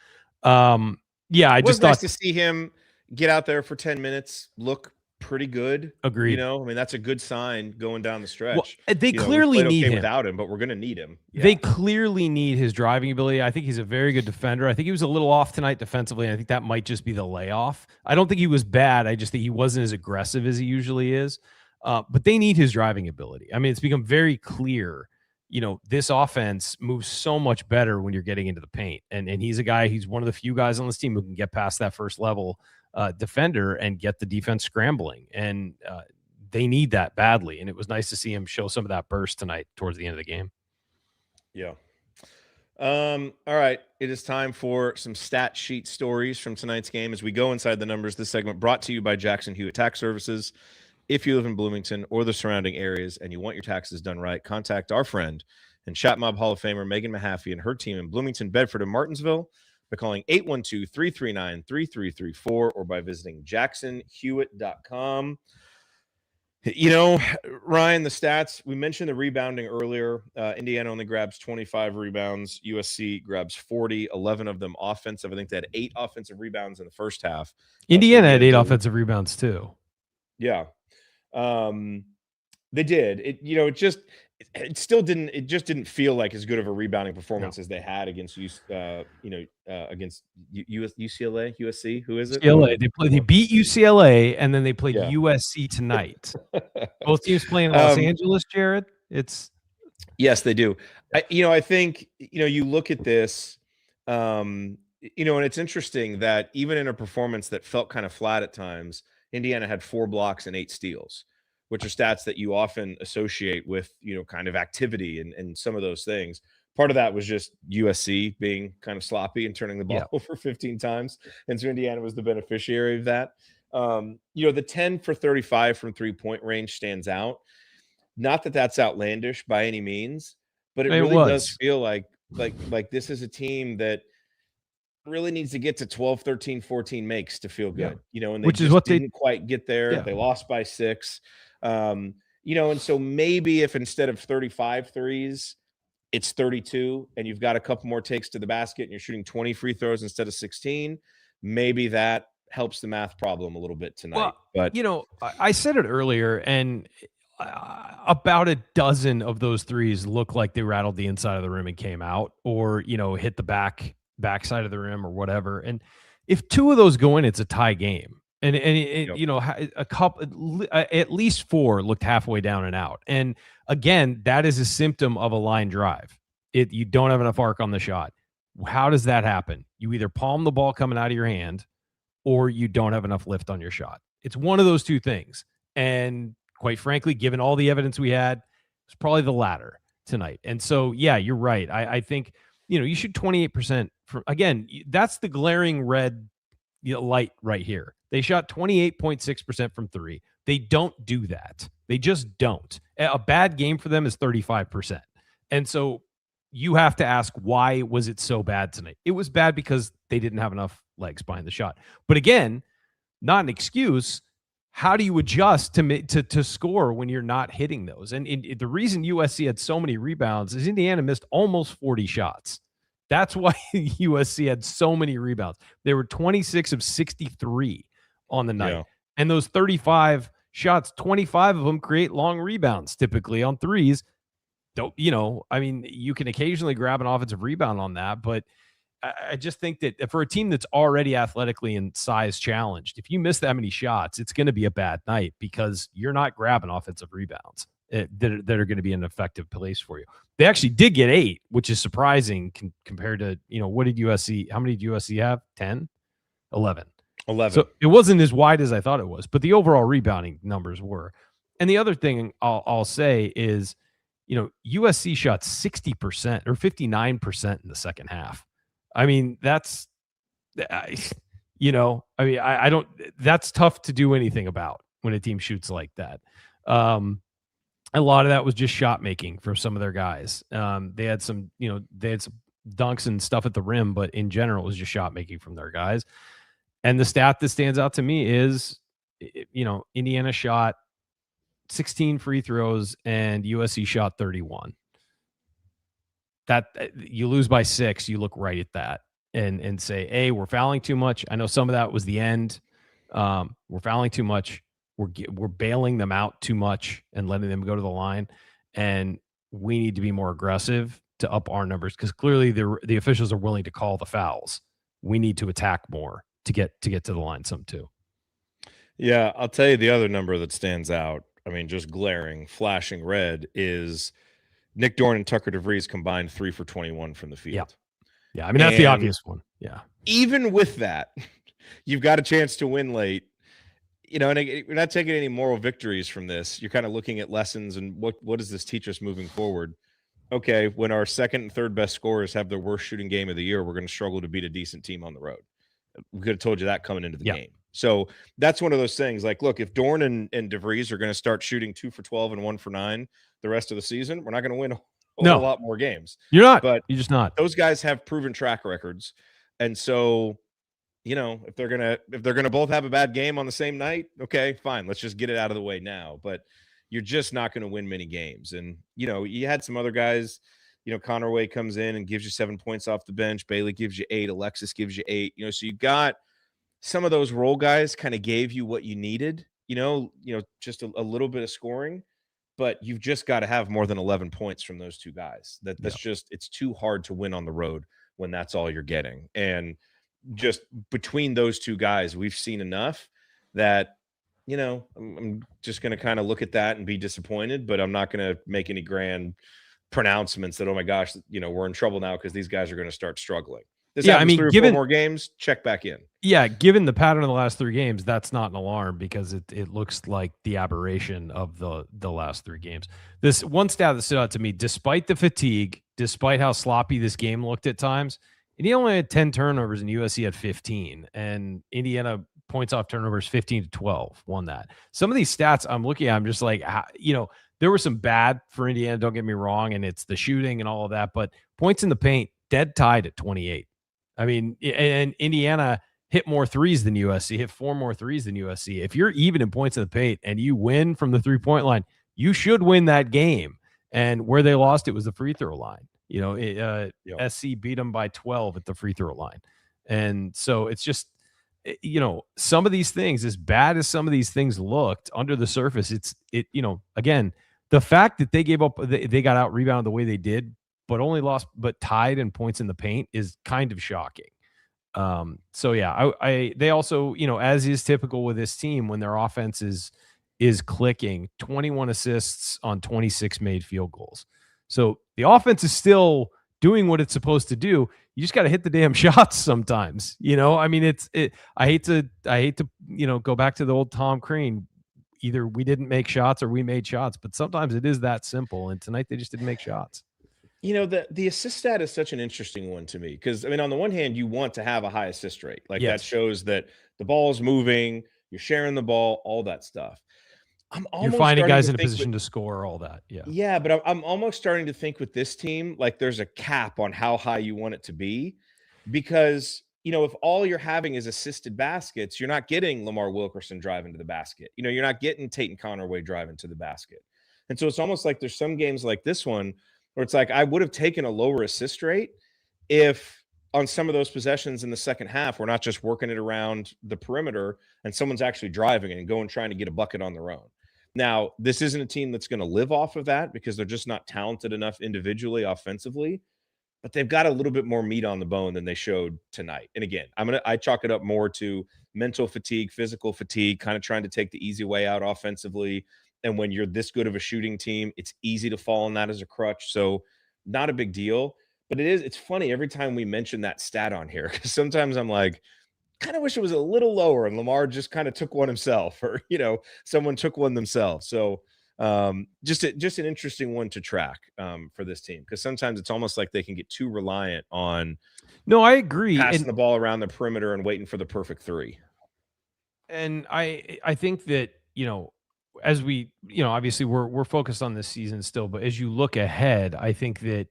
yeah, it was nice
to see him get out there for 10 minutes, look pretty good.
Agreed.
That's a good sign going down the stretch.
Well, they clearly need him
without him, but we're going to need him.
Yeah. They clearly need his driving ability. I think he's a very good defender. I think he was a little off tonight defensively, and I think that might just be the layoff. I don't think he was bad. I just think he wasn't as aggressive as he usually is. But they need his driving ability. I mean, it's become very clear, this offense moves so much better when you're getting into the paint. And he's one of the few guys on this team who can get past that first level defender and get the defense scrambling. And they need that badly. And it was nice to see him show some of that burst tonight towards the end of the game.
Yeah. All right. It is time for some stat sheet stories from tonight's game as we go inside the numbers. This segment brought to you by Jackson Hewitt Tax Services. If you live in Bloomington or the surrounding areas and you want your taxes done right, contact our friend and Chat Mob Hall of Famer Megan Mahaffey and her team in Bloomington, Bedford, and Martinsville by calling 812-339-3334 or by visiting jacksonhewitt.com. You know, Ryan, the stats, we mentioned the rebounding earlier. Indiana only grabs 25 rebounds. USC grabs 40, 11 of them offensive. I think they had 8 offensive rebounds in the first half.
Indiana had 8 offensive rebounds too.
Yeah. They did. It just didn't feel like as good of a rebounding performance as they had against UCLA, USC. Who is it?
UCLA. They beat UCLA, and then they played USC tonight. Both teams playing in Los Angeles, Jerod.
Yes, they do. I think you look at this, and it's interesting that even in a performance that felt kind of flat at times, Indiana had 4 blocks and 8 steals, which are stats that you often associate with, kind of activity and some of those things. Part of that was just USC being kind of sloppy and turning the ball over 15 times. And so Indiana was the beneficiary of that. The 10 for 35 from 3-point range stands out. Not that that's outlandish by any means, but it really does feel like this is a team that really needs to get to 12, 13, 14 makes to feel good, and they didn't quite get there. Yeah. They lost by 6. And so maybe if instead of 35 threes, it's 32 and you've got a couple more takes to the basket and you're shooting 20 free throws instead of 16, maybe that helps the math problem a little bit tonight.
But I said it earlier, and about a dozen of those threes look like they rattled the inside of the rim and came out, or hit the backside of the rim or whatever. And if 2 of those go in, it's a tie game. And a couple, at least 4 looked halfway down and out. And again, that is a symptom of a line drive. You don't have enough arc on the shot. How does that happen? You either palm the ball coming out of your hand, or you don't have enough lift on your shot. It's one of those 2 things. And quite frankly, given all the evidence we had, it's probably the latter tonight. And so, yeah, you're right. I think, you shoot 28% from, again, that's the glaring red light right here. They shot 28.6% from 3. They don't do that. They just don't. A bad game for them is 35%. And so you have to ask, why was it so bad tonight? It was bad because they didn't have enough legs behind the shot. But again, not an excuse. How do you adjust to score when you're not hitting those? And the reason USC had so many rebounds is Indiana missed almost 40 shots. That's why USC had so many rebounds. They were 26 of 63 on the night. Yeah. And those 35 shots, 25 of them create long rebounds typically on threes. You can occasionally grab an offensive rebound on that, but I just think that for a team that's already athletically and size challenged, if you miss that many shots, it's going to be a bad night because you're not grabbing offensive rebounds that are going to be an effective place for you. They actually did get 8, which is surprising compared to, what did USC, how many did USC have? 10? 11. So it wasn't as wide as I thought it was, but the overall rebounding numbers were. And the other thing I'll say is, USC shot 60% or 59% in the second half. I mean, that's tough to do anything about when a team shoots like that. A lot of that was just shot making for some of their guys. They had some dunks and stuff at the rim, but in general, it was just shot making from their guys. And the stat that stands out to me is, Indiana shot 16 free throws and USC shot 31. That you lose by 6, you look right at that and say, hey, we're fouling too much. I know some of that was the end. We're fouling too much. We're bailing them out too much and letting them go to the line. And we need to be more aggressive to up our numbers because clearly the officials are willing to call the fouls. We need to attack more to get to the line some too.
Yeah, I'll tell you the other number that stands out. I mean, just glaring, flashing red is Nick Dorn and Tucker DeVries combined 3 for 21 from the field.
Yeah. I mean, that's the obvious one. Yeah.
Even with that, you've got a chance to win late. And we're not taking any moral victories from this. You're kind of looking at lessons and what does this teach us moving forward? Okay, when our second and third best scorers have their worst shooting game of the year, we're going to struggle to beat a decent team on the road. We could have told you that coming into the game. So that's one of those things. Like, look, if Dorn and DeVries are going to start shooting 2 for 12 and 1 for 9 the rest of the season, we're not going to win a whole lot more games.
You're not.
But
you're just not.
Those guys have proven track records. And so, if they're gonna both have a bad game on the same night, okay, fine. Let's just get it out of the way now. But you're just not going to win many games. And you had some other guys. Conaway comes in and gives you 7 points off the bench. Bailey gives you 8. Alexis gives you 8. So you got some of those role guys kind of gave you what you needed. Just a little bit of scoring. But you've just got to have more than 11 points from those two guys. That's just, it's too hard to win on the road when that's all you're getting. And just between those two guys, we've seen enough that, I'm just going to kind of look at that and be disappointed, but I'm not going to make any grand pronouncements that, oh my gosh, we're in trouble now because these guys are going to start struggling. This happens 3 or 4 more games, check back in.
Yeah, given the pattern of the last 3 games, that's not an alarm because it looks like the aberration of the last 3 games. This one stat that stood out to me, despite the fatigue, despite how sloppy this game looked at times, Indiana only had 10 turnovers and USC had 15, and Indiana points off turnovers 15-12 won that. Some of these stats I'm looking at, I'm just like, there were some bad for Indiana, don't get me wrong, and it's the shooting and all of that, but points in the paint, dead tied at 28. I mean, and Indiana hit more threes than USC, hit 4 more threes than USC. If you're even in points in the paint and you win from the 3-point line, you should win that game. And where they lost, it was the free throw line. SC beat them by 12 at the free throw line. And so it's just, some of these things, as bad as some of these things looked under the surface, again, the fact that they gave up, they got out rebounded the way they did, but tied in points in the paint is kind of shocking. So yeah, they also, as is typical with this team, when their offense is clicking, 21 assists on 26 made field goals. So the offense is still doing what it's supposed to do. You just got to hit the damn shots sometimes. I mean, I hate to, go back to the old Tom Crean. Either we didn't make shots or we made shots, but sometimes it is that simple. And tonight they just didn't make shots.
The assist stat is such an interesting one to me because, I mean, on the one hand, you want to have a high assist rate. Like that shows that the ball is moving, you're sharing the ball, all that stuff.
You're finding guys in a position to score, all that. Yeah.
Yeah, but I'm almost starting to think with this team, like there's a cap on how high you want it to be because, if all you're having is assisted baskets, you're not getting Lamar Wilkerson driving to the basket. You're not getting Tate Conaway driving to the basket. And so it's almost like there's some games like this one where it's like I would have taken a lower assist rate if on some of those possessions in the second half, we're not just working it around the perimeter and someone's actually driving it and going trying to get a bucket on their own. Now, this isn't a team that's going to live off of that because they're just not talented enough individually offensively, but they've got a little bit more meat on the bone than they showed tonight. And again, I chalk it up more to mental fatigue, physical fatigue, kind of trying to take the easy way out offensively. And when you're this good of a shooting team, it's easy to fall on that as a crutch. So not a big deal, but it's funny every time we mention that stat on here, because sometimes I'm like, kind of wish it was a little lower and Lamar just kind of took one himself or, someone took one themselves. So just an interesting one to track for this team, because sometimes it's almost like they can get too reliant on.
No, I agree.
Passing the ball around the perimeter and waiting for the perfect 3.
And I think that, as we, obviously we're focused on this season still, but as you look ahead, I think that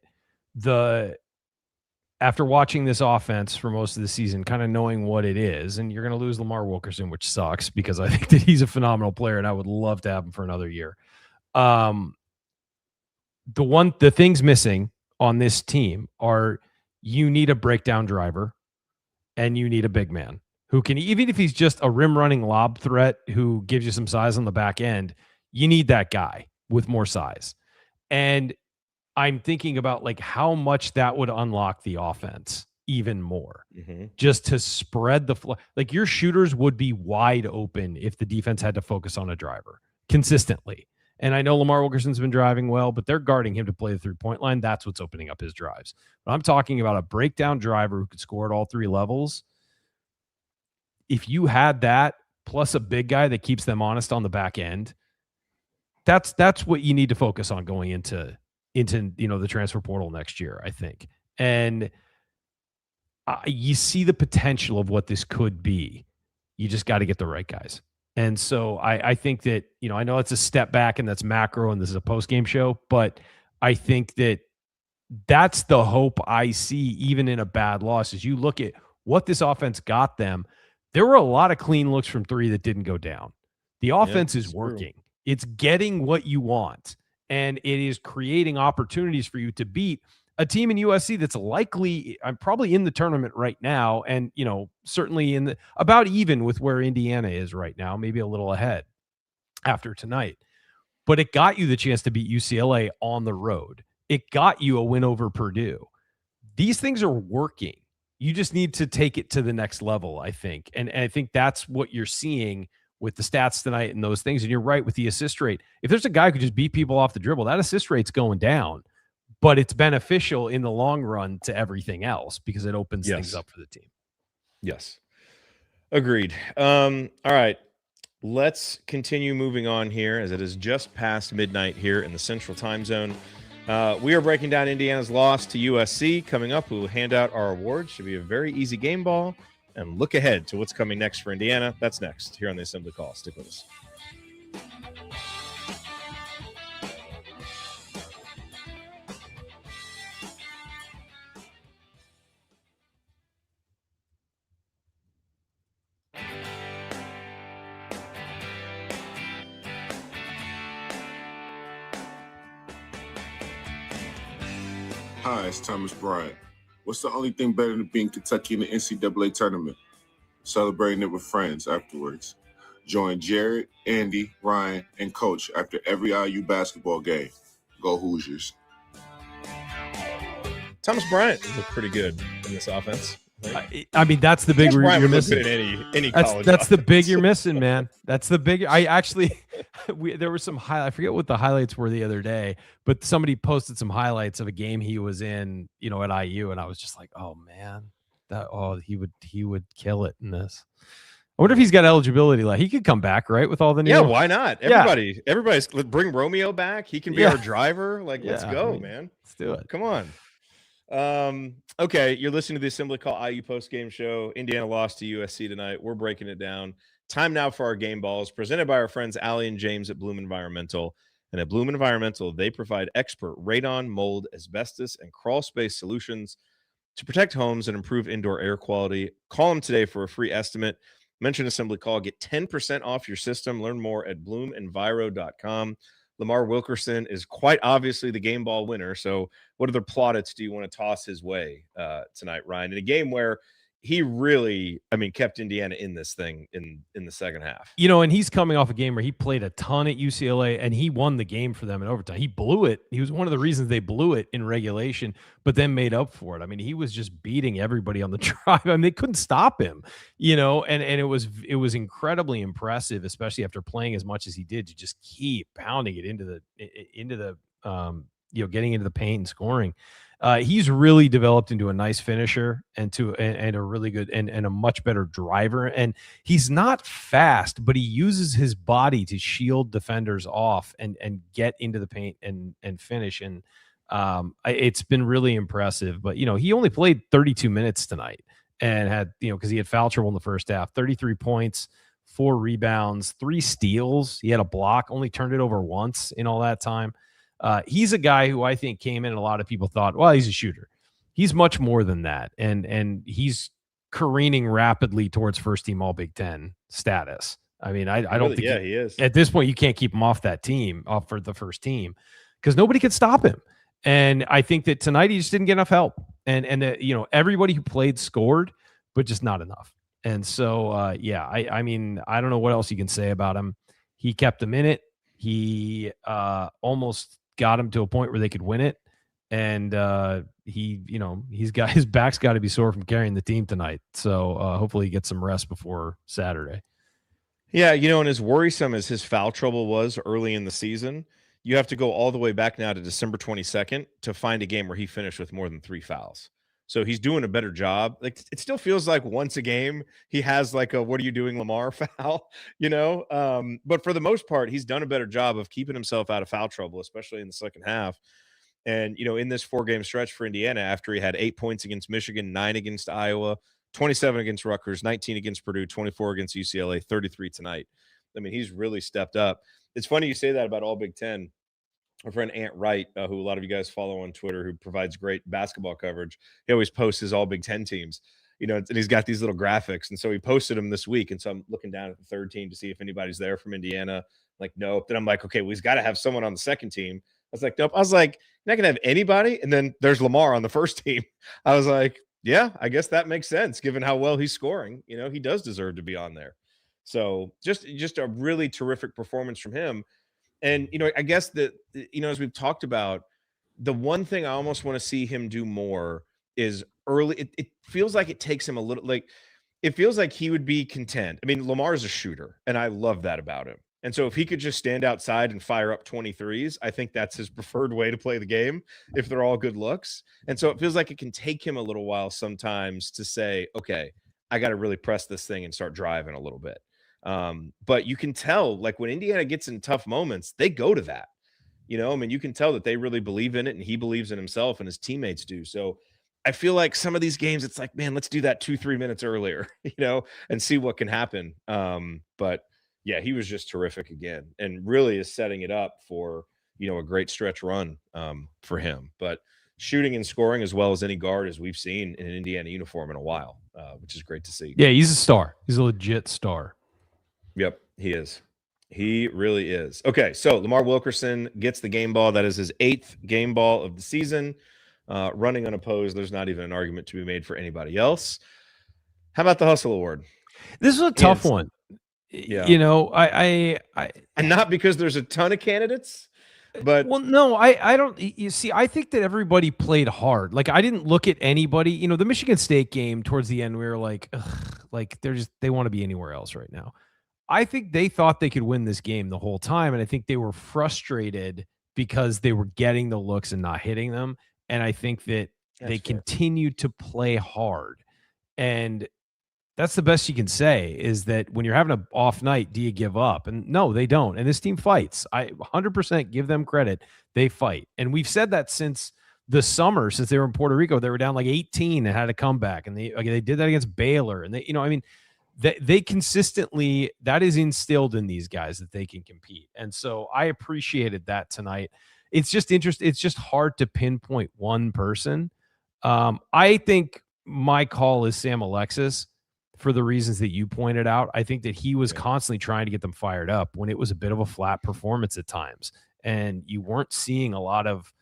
after watching this offense for most of the season, kind of knowing what it is, and you're going to lose Lamar Wilkerson, which sucks because I think that he's a phenomenal player and I would love to have him for another year. The things missing on this team are you need a breakdown driver and you need a big man who can, even if he's just a rim running lob threat who gives you some size on the back end, you need that guy with more size. And I'm thinking about like how much that would unlock the offense even more, just to spread the floor. Like your shooters would be wide open if the defense had to focus on a driver consistently. And I know Lamar Wilkerson's been driving well, but they're guarding him to play the 3-point line. That's what's opening up his drives. But I'm talking about a breakdown driver who could score at all 3 levels. If you had that plus a big guy that keeps them honest on the back end, that's what you need to focus on going into the transfer portal next year, I think. And you see the potential of what this could be. You just got to get the right guys. And so I think that, I know it's a step back and that's macro and this is a post-game show, but I think that that's the hope I see even in a bad loss. As you look at what this offense got them, there were a lot of clean looks from three that didn't go down. The offense is working. True. It's getting what you want, and it is creating opportunities for you to beat a team in USC that's likely, I'm probably in the tournament right now, and certainly in the about even with where Indiana is right now, maybe a little ahead after tonight. But it got you the chance to beat UCLA on the road. It got you a win over Purdue. These things are working. You just need to take it to the next level, I think. And I think that's what you're seeing with the stats tonight and those things. And you're right with the assist rate. If there's a guy who could just beat people off the dribble, that assist rate's going down. But it's beneficial in the long run to everything else because it opens things up for the team.
Yes. Agreed. All right. Let's continue moving on here as it is just past midnight here in the Central Time Zone. We are breaking down Indiana's loss to USC. Coming up, we will hand out our awards. Should be a very easy game ball and look ahead to what's coming next for Indiana. That's next here on the Assembly Call. Stick with us.
Hi, it's Thomas Bryant. What's the only thing better than being Kentucky in the NCAA tournament? Celebrating it with friends afterwards. Join Jerod, Andy, Ryan, and Coach after every IU basketball game. Go Hoosiers.
Thomas Bryant looked pretty good in this offense.
I mean, that's the big you're missing.
Any
that's the big you're missing, man. That's the big. I actually, there were some highlights. I forget what the highlights were the other day, but somebody posted some highlights of a game he was in, at IU, and I was just like, oh man, he would kill it in this. I wonder if he's got eligibility left. He could come back, right? With all the new.
Yeah, why not? Everybody's bring Romeo back. He can be our driver. Let's go, man.
Let's do it.
Come on. Okay, you're listening to the Assembly Call IU post-game show. Indiana lost to USC tonight. We're breaking it down. Time now for our game balls, presented by our friends Allie and James at Bloom Environmental. And at Bloom Environmental, they provide expert radon, mold, asbestos, and crawl space solutions to protect homes and improve indoor air quality. Call them today for a free estimate. Mention Assembly Call. Get 10% off your system. Learn more at bloomenviro.com. Lamar Wilkerson is quite obviously the game ball winner. So what other plaudits do you want to toss his way tonight, Ryan? In a game where he really, kept Indiana in this thing in the second half.
And he's coming off a game where he played a ton at UCLA and he won the game for them in overtime. He blew it. He was one of the reasons they blew it in regulation, but then made up for it. He was just beating everybody on the drive. They couldn't stop him, and it was incredibly impressive, especially after playing as much as he did, to just keep pounding it into the getting into the paint and scoring. He's really developed into a nice finisher and a really good and a much better driver. And he's not fast, but he uses his body to shield defenders off and get into the paint and finish. And it's been really impressive. But he only played 32 minutes tonight and had because he had foul trouble in the first half. 33 points, 4 rebounds, 3 steals. He had a block, only turned it over once in all that time. He's a guy who I think came in and a lot of people thought, well, he's a shooter. He's much more than that. And he's careening rapidly towards first team all Big Ten status. I don't think
he is. At
this point, you can't keep him off that team, off for the first team, because nobody could stop him. And I think that tonight he just didn't get enough help. And everybody who played scored, but just not enough. And so, I don't know what else you can say about him. He kept them in it. He almost got him to a point where they could win it. And he's got his back's got to be sore from carrying the team tonight. So hopefully he gets some rest before Saturday.
Yeah, and as worrisome as his foul trouble was early in the season, you have to go all the way back now to December 22nd to find a game where he finished with more than 3 fouls. So he's doing a better job. It still feels like once a game he has a "what are you doing, Lamar" foul, But for the most part, he's done a better job of keeping himself out of foul trouble, especially in the second half. And in this 4-game stretch for Indiana, after he had 8 points against Michigan, 9 against Iowa, 27 against Rutgers, 19 against Purdue, 24 against UCLA, 33 tonight. He's really stepped up. It's funny you say that about all Big Ten. Our friend Ant Wright, who a lot of you guys follow on Twitter, who provides great basketball coverage, he always posts his all Big Ten teams. and he's got these little graphics. And so he posted them this week. And so I'm looking down at the third team to see if anybody's there from Indiana. Like, nope. Then I'm like, okay, well, he's got to have someone on the second team. I was like, nope. I was like, you're not going to have anybody. And then there's Lamar on the first team. I was like, yeah, I guess that makes sense given how well he's scoring. He does deserve to be on there. So just a really terrific performance from him. And, I guess that, as we've talked about, the one thing I almost want to see him do more is early. It feels like it takes him a little, like, it feels like he would be content. I mean, Lamar's a shooter, and I love that about him. And so if he could just stand outside and fire up 23s, I think that's his preferred way to play the game if they're all good looks. And so it feels like it can take him a little while sometimes to say, okay, I got to really press this thing and start driving a little bit. But you can tell, like, when Indiana gets in tough moments, they go to that. I mean, you can tell that they really believe in it, and he believes in himself, and his teammates do. So I feel like some of these games, it's like, man, let's do that 2-3 minutes earlier, and see what can happen. But yeah, he was just terrific again, and really is setting it up for, a great stretch run for him. But shooting and scoring as well as any guard as we've seen in an Indiana uniform in a while, which is great to see.
Yeah, he's a star. He's a legit star.
Yep, he is. He really is. Okay, so Lamar Wilkerson gets the game ball. That is his 8th game ball of the season. Running unopposed, there's not even an argument to be made for anybody else. How about the Hustle Award?
This is a tough one.
Yeah.
I
and not because there's a ton of candidates, but
no, I don't. You see, I think that everybody played hard. Like, I didn't look at anybody. The Michigan State game towards the end, we were like, ugh, like they want to be anywhere else right now. I think they thought they could win this game the whole time, and I think they were frustrated because they were getting the looks and not hitting them. And I think that they continued to play hard, and that's the best you can say, is that when you're having an off night, do you give up? And no, they don't. And this team fights. I 100% give them credit. They fight. And we've said that since the summer, since they were in Puerto Rico. They were down like 18 and had a comeback. And they did that against Baylor. And they consistently, that is instilled in these guys that they can compete. And so I appreciated that tonight. It's just interesting. It's just hard to pinpoint one person. I think my call is Sam Alexis, for the reasons that you pointed out. I think that he was constantly trying to get them fired up when it was a bit of a flat performance at times, and you weren't seeing a lot of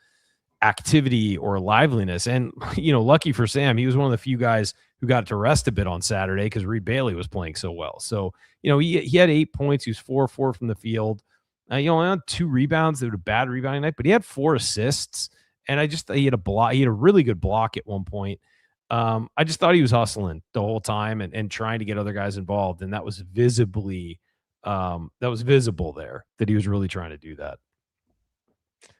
activity or liveliness. And, lucky for Sam, he was one of the few guys who got to rest a bit on Saturday because Reed Bailey was playing so well. So, he had 8 points. He was 4-4 from the field. Only on 2 rebounds. They had a bad rebounding night, but he had 4 assists. And I just thought he had a block. He had a really good block at one point. I just thought he was hustling the whole time and trying to get other guys involved. And that was visible there, that he was really trying to do that.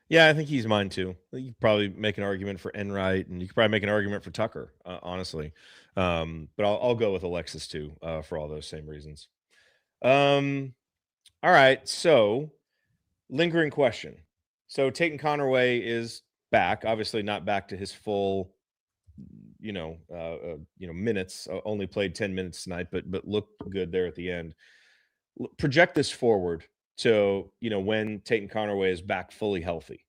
Yeah, I think he's mine too. You could probably make an argument for Enright, and you could probably make an argument for Tucker, honestly. But I'll go with Alexis too, for all those same reasons. All right. So lingering question. So Tatum Connerway is back, obviously not back to his full, minutes, only played 10 minutes tonight, but looked good there at the end. Project this forward to, when Tatum Connerway is back fully healthy.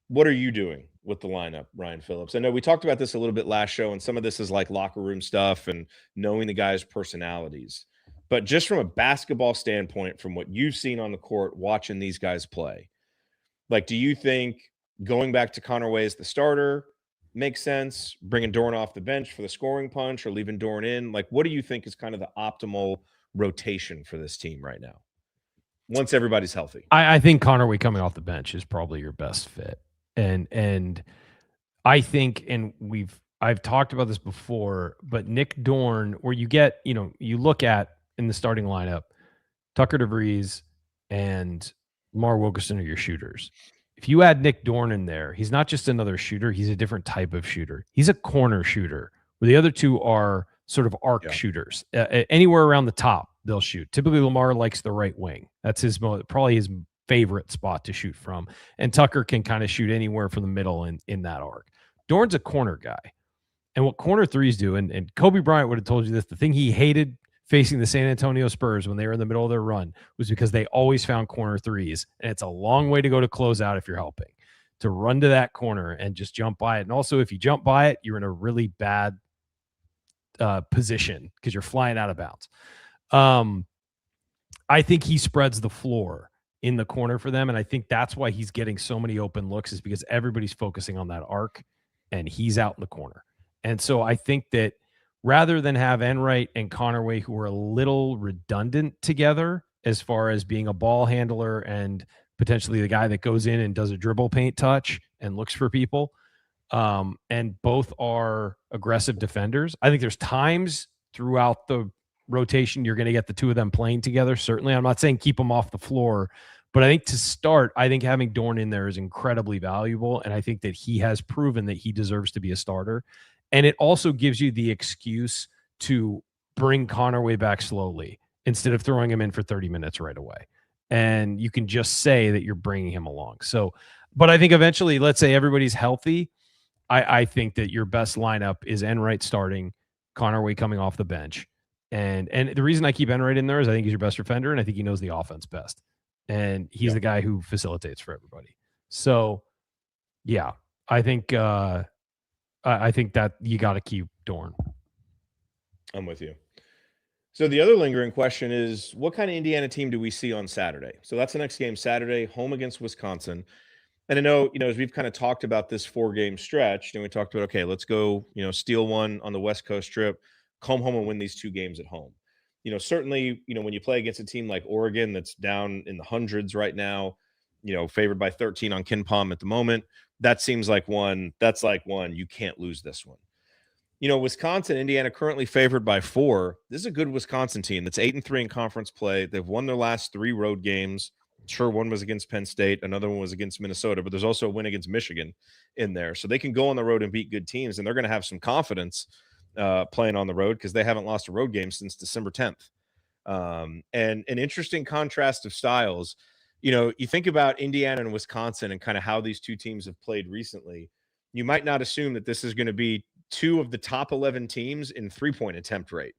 What are you doing with the lineup, Ryan Phillips? I know we talked about this a little bit last show, and some of this is like locker room stuff and knowing the guys' personalities. But just from a basketball standpoint, from what you've seen on the court, watching these guys play, like, do you think going back to Connerway as the starter makes sense, bringing Dorn off the bench for the scoring punch, or leaving Dorn in? Like, what do you think is kind of the optimal rotation for this team right now once everybody's healthy?
I think Connerway coming off the bench is probably your best fit. And I think, and I've talked about this before, but Nick Dorn, where you get, you look at in the starting lineup, Tucker DeVries and Lamar Wilkerson are your shooters. If you add Nick Dorn in there, he's not just another shooter. He's a different type of shooter. He's a corner shooter, where the other two are sort of arc shooters. Anywhere around the top, they'll shoot. Typically, Lamar likes the right wing. That's probably his favorite spot to shoot from. And Tucker can kind of shoot anywhere from the middle in that arc. Dorn's a corner guy. And what corner threes do, and Kobe Bryant would have told you this, the thing he hated facing the San Antonio Spurs when they were in the middle of their run was because they always found corner threes. And it's a long way to go to close out if you're helping, to run to that corner and just jump by it. And also, if you jump by it, you're in a really bad position because you're flying out of bounds. I think he spreads the floor in the corner for them, and I think that's why he's getting so many open looks, is because everybody's focusing on that arc, and he's out in the corner. And so I think that rather than have Enright and Connerway, who are a little redundant together as far as being a ball handler and potentially the guy that goes in and does a dribble paint touch and looks for people, and both are aggressive defenders, I think there's times throughout the rotation you're going to get the two of them playing together. Certainly, I'm not saying keep them off the floor, but I think to start, I think having Dorn in there is incredibly valuable, and I think that he has proven that he deserves to be a starter. And it also gives you the excuse to bring Connerway back slowly instead of throwing him in for 30 minutes right away. And you can just say that you're bringing him along. So, but I think eventually, let's say everybody's healthy, I think that your best lineup is Enright starting, Connerway coming off the bench. And the reason I keep Enright in there is I think he's your best defender, and I think he knows the offense best. And he's the guy who facilitates for everybody. So, yeah, I think that you got to keep Dorn.
I'm with you. So the other lingering question is, what kind of Indiana team do we see on Saturday? So that's the next game, Saturday, home against Wisconsin. And I know, as we've kind of talked about this 4-game stretch, and we talked about, okay, let's go, steal one on the West Coast trip, come home and win these 2 games at home. Certainly, when you play against a team like Oregon that's down in the hundreds right now, favored by 13 on KenPom at the moment, that seems like one you can't lose this one. Wisconsin, Indiana currently favored by 4. This is a good Wisconsin team that's 8-3 in conference play. They've won their last 3 road games. Sure, one was against Penn State, another one was against Minnesota, but there's also a win against Michigan in there. So they can go on the road and beat good teams, and they're going to have some confidence playing on the road because they haven't lost a road game since December 10th. And an interesting contrast of styles. You think about Indiana and Wisconsin and kind of how these two teams have played recently. You might not assume that this is going to be 2 of the top 11 teams in 3-point attempt rate.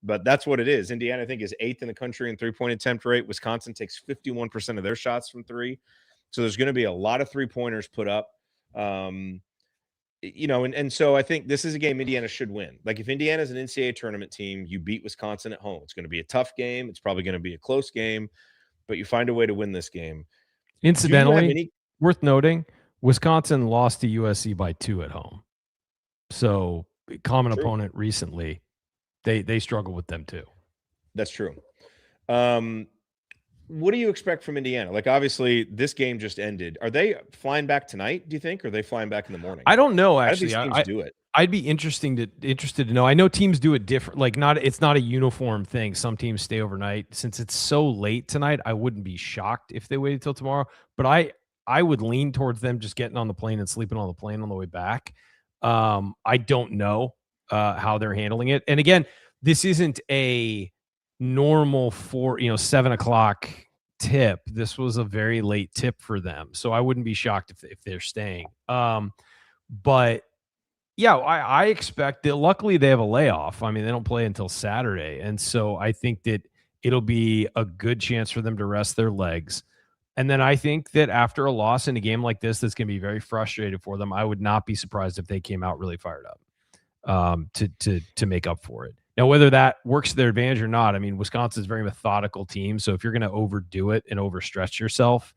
But that's what it is. Indiana, I think, is 8th in the country in 3-point attempt rate. Wisconsin takes 51% of their shots from 3. So there's going to be a lot of 3-pointers put up. And so I think this is a game Indiana should win. Like, if Indiana is an NCAA tournament team, you beat Wisconsin at home. It's going to be a tough game. It's probably going to be a close game, but you find a way to win this game.
Incidentally, worth noting, Wisconsin lost to USC by 2 at home. So common opponent recently. They struggle with them too.
That's true. What do you expect from Indiana? Like, obviously, this game just ended. Are they flying back tonight, do you think? Or are they flying back in the morning?
I don't know, actually.
How do these teams do it?
I'd be interested to know. I know teams do it different. Like, it's not a uniform thing. Some teams stay overnight. Since it's so late tonight, I wouldn't be shocked if they waited till tomorrow. But I would lean towards them just getting on the plane and sleeping on the plane on the way back. I don't know how they're handling it. And again, this isn't a normal 7 o'clock tip. This was a very late tip for them. So I wouldn't be shocked if they're staying. But yeah, I expect that. Luckily they have a layoff. I mean, they don't play until Saturday. And so I think that it'll be a good chance for them to rest their legs. And then I think that after a loss in a game like this, that's going to be very frustrated for them. I would not be surprised if they came out really fired up to make up for it. Now, whether that works to their advantage or not, I mean, Wisconsin's a very methodical team. So if you're going to overdo it and overstretch yourself,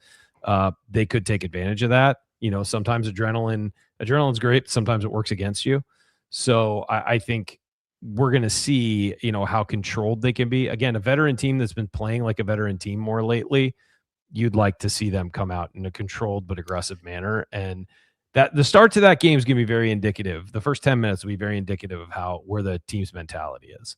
they could take advantage of that. Sometimes adrenaline's great. Sometimes it works against you. So I think we're going to see, how controlled they can be. Again, a veteran team that's been playing like a veteran team more lately, you'd like to see them come out in a controlled but aggressive manner. And that the start to that game is going to be very indicative. The first 10 minutes will be very indicative of where the team's mentality is.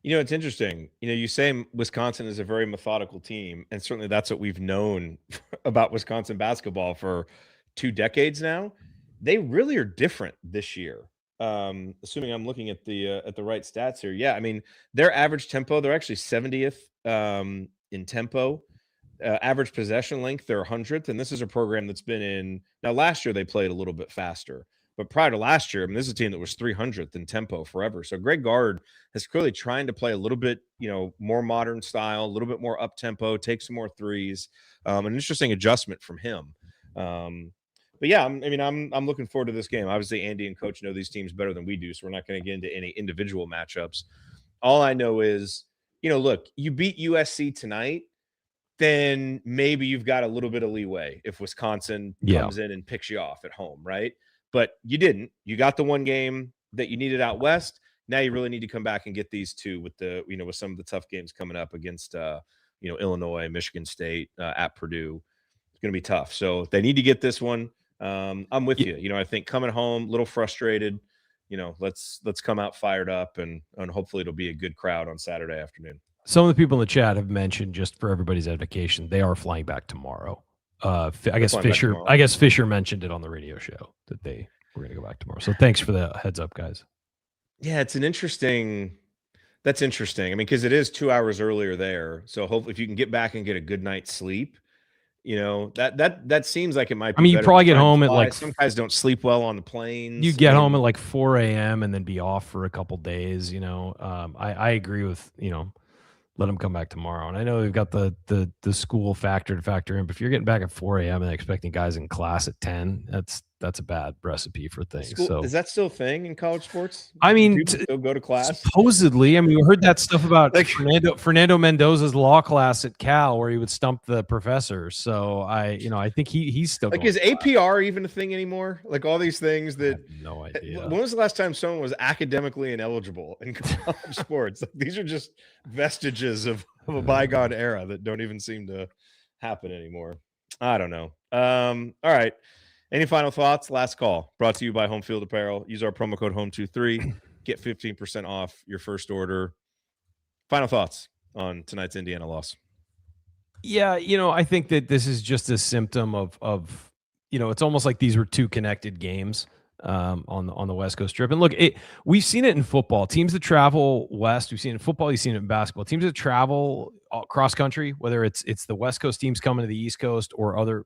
It's interesting. You say Wisconsin is a very methodical team, and certainly that's what we've known about Wisconsin basketball for 2 decades now. They really are different this year. Assuming I'm looking at the right stats here. Yeah, I mean, their average tempo, they're actually 70th in tempo. Average possession length, they're 100th, and this is a program that's been in. Now, last year they played a little bit faster, but prior to last year, I mean, this is a team that was 300th in tempo forever. So Greg Gard is clearly trying to play a little bit, more modern style, a little bit more up tempo, take some more threes. An interesting adjustment from him. But yeah, I'm looking forward to this game. Obviously, Andy and Coach know these teams better than we do, so we're not going to get into any individual matchups. All I know is, look, you beat USC tonight, then maybe you've got a little bit of leeway if Wisconsin comes in and picks you off at home, right? But you didn't. You got the one game that you needed out west. Now you really need to come back and get these two with with some of the tough games coming up against Illinois, Michigan State, at Purdue. It's going to be tough. So they need to get this one. I'm with you. I think coming home a little frustrated. Let's come out fired up and hopefully it'll be a good crowd on Saturday afternoon.
Some of the people in the chat have mentioned, just for everybody's edification, they are flying back tomorrow. I guess Fisher mentioned it on the radio show that they were going to go back tomorrow. So thanks for the heads up, guys. Yeah,
that's interesting. Because it is 2 hours earlier there. So hopefully if you can get back and get a good night's sleep, that seems like it might be.
You probably get home at
some guys don't sleep well on the planes.
You get home at 4 a.m. and then be off for a couple days. I agree with, let them come back tomorrow. And I know we've got the school factor to factor in, but if you're getting back at 4 a.m. and expecting guys in class at 10, that's a bad recipe for things. So
is that still a thing in college sports?
Still
go to class?
Supposedly. We heard that stuff about Fernando Mendoza's law class at Cal where he would stump the professor. So I think he's still
is APR even a thing anymore? All these things that
I have no idea.
When was the last time someone was academically ineligible in college sports? These are just vestiges of a bygone era that don't even seem to happen anymore. I don't know. All right. Any final thoughts? Last call. Brought to you by Homefield Apparel. Use our promo code HOME23. Get 15% off your first order. Final thoughts on tonight's Indiana loss?
Yeah, I think that this is just a symptom of it's almost like these were two connected games on the West Coast trip. And look, we've seen it in football. Teams that travel west, we've seen it in football, you've seen it in basketball. Teams that travel cross country, whether it's the West Coast teams coming to the East Coast or other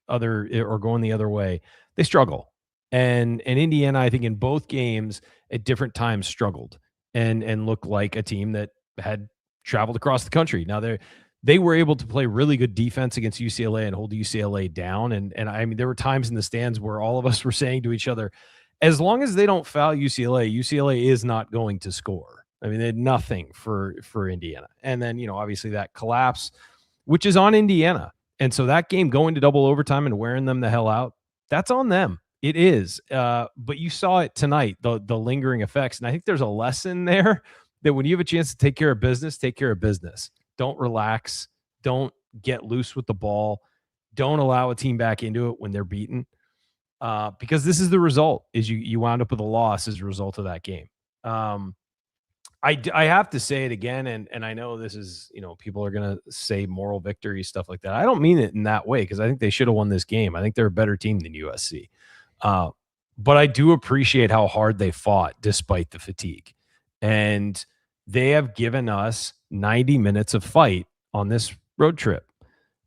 or going the other way, they struggle. And Indiana, I think in both games at different times struggled and looked like a team that had traveled across the country. Now they were able to play really good defense against UCLA and hold UCLA down. And there were times in the stands where all of us were saying to each other, as long as they don't foul UCLA is not going to score. They had nothing for Indiana. And then, obviously that collapse, which is on Indiana. And so that game going to double overtime and wearing them the hell out, that's on them. It is. But you saw it tonight, the lingering effects. And I think there's a lesson there that when you have a chance to take care of business, take care of business. Don't relax. Don't get loose with the ball. Don't allow a team back into it when they're beaten. Because this is the result, is you wound up with a loss as a result of that game. I have to say it again, and I know this is, people are going to say moral victory, stuff like that. I don't mean it in that way because I think they should have won this game. I think they're a better team than USC. But I do appreciate how hard they fought despite the fatigue. And they have given us 90 minutes of fight on this road trip.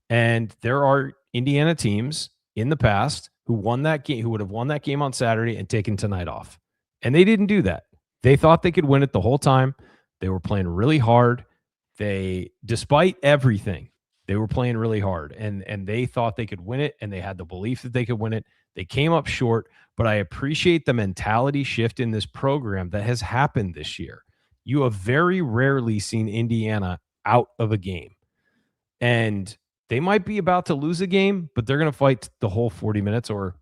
And there are Indiana teams in the past who won that game, who would have won that game on Saturday and taken tonight off. And they didn't do that. They thought they could win it the whole time. They were playing really hard. Despite everything, they were playing really hard. And they thought they could win it, and they had the belief that they could win it. They came up short, but I appreciate the mentality shift in this program that has happened this year. You have very rarely seen Indiana out of a game. And they might be about to lose a game, but they're going to fight the whole 40 minutes or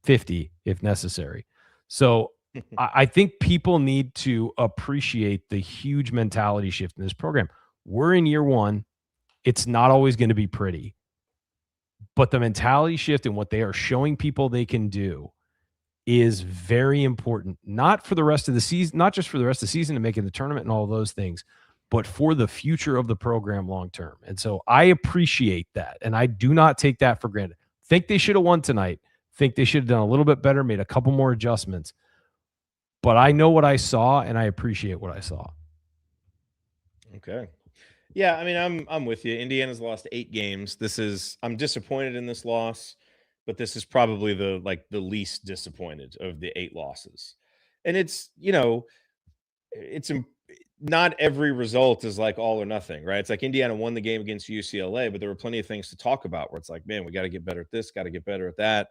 50 if necessary. So I think people need to appreciate the huge mentality shift in this program. We're in year one. It's not always going to be pretty. But the mentality shift and what they are showing people they can do is very important, not for the rest of the season, not just for the rest of the season to make it the tournament and all those things, but for the future of the program long term. And so I appreciate that. And I do not take that for granted. Think they should have won tonight. Think they should have done a little bit better, made a couple more adjustments. But I know what I saw, and I appreciate what I saw.
Okay. Yeah, I'm with you. Indiana's lost 8 games. I'm disappointed in this loss, but this is probably the least disappointed of the 8 losses. And it's not every result is like all or nothing, right? It's like Indiana won the game against UCLA, but there were plenty of things to talk about where it's like, man, we got to get better at this, got to get better at that,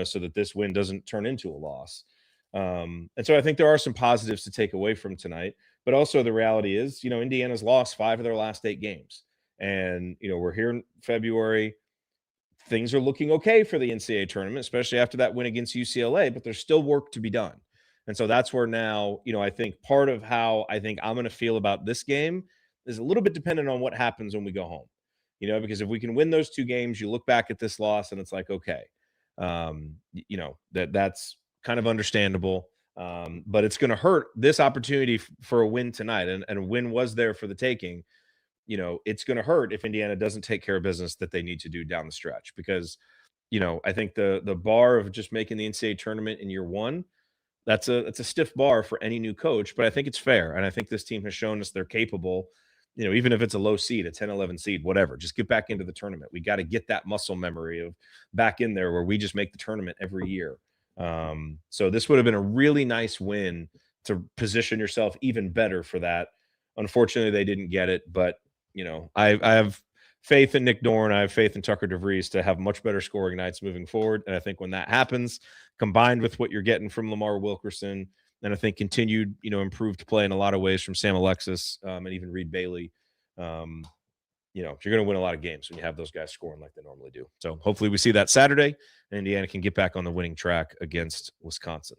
so that this win doesn't turn into a loss. And so I think there are some positives to take away from tonight, but also the reality is, Indiana's lost 5 of their last 8 games. And, we're here in February. Things are looking okay for the NCAA tournament, especially after that win against UCLA, but there's still work to be done. And so that's where now, I think part of how I think I'm going to feel about this game is a little bit dependent on what happens when we go home, because if we can win those 2 games, you look back at this loss and it's like, okay, that's kind of understandable. But it's going to hurt this opportunity for a win tonight. And a win was there for the taking. It's going to hurt if Indiana doesn't take care of business that they need to do down the stretch, because, I think the bar of just making the NCAA tournament in year 1, that's a stiff bar for any new coach, but I think it's fair. And I think this team has shown us they're capable, even if it's a low seed, a 10, 11 seed, whatever, just get back into the tournament. We got to get that muscle memory of back in there where we just make the tournament every year. So this would have been a really nice win to position yourself even better for that. Unfortunately, they didn't get it, but I have faith in Nick Dorn. I have faith in Tucker DeVries to have much better scoring nights moving forward. And I think when that happens, combined with what you're getting from Lamar Wilkerson, and I think continued, improved play in a lot of ways from Sam Alexis and even Reed Bailey, you're going to win a lot of games when you have those guys scoring like they normally do. So hopefully we see that Saturday, and Indiana can get back on the winning track against Wisconsin.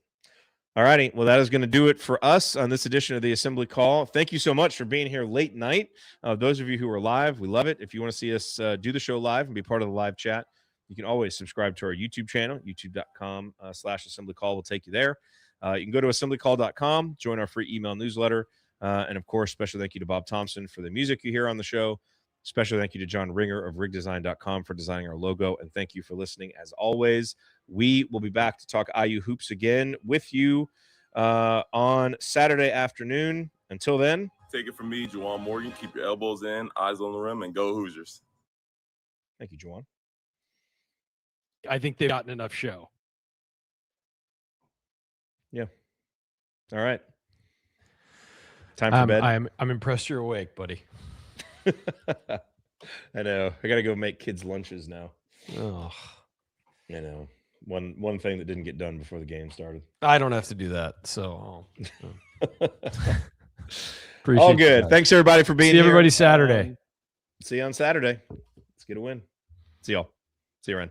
All righty. Well, that is going to do it for us on this edition of the Assembly Call. Thank you so much for being here late night. Those of you who are live, we love it. If you want to see us do the show live and be part of the live chat, you can always subscribe to our YouTube channel. youtube.com/assemblycall will take you there. You can go to assemblycall.com, join our free email newsletter. And, of course, special thank you to Bob Thompson for the music you hear on the show. Special thank you to John Ringer of rigdesign.com for designing our logo. And thank you for listening. As always, we will be back to talk IU hoops again with you on Saturday afternoon. Until then.
Take it from me, Juwan Morgan. Keep your elbows in, eyes on the rim, and go Hoosiers.
Thank you, Juwan.
I think they've gotten enough show.
Yeah. All right. Time for bed.
I'm impressed you're awake, buddy.
I know. I got to go make kids lunches now.
Oh,
I know. One thing that didn't get done before the game started.
I don't have to do that. So
all good. Thanks everybody for being here.
See everybody Saturday.
See you on Saturday. Let's get a win. See y'all. See you around.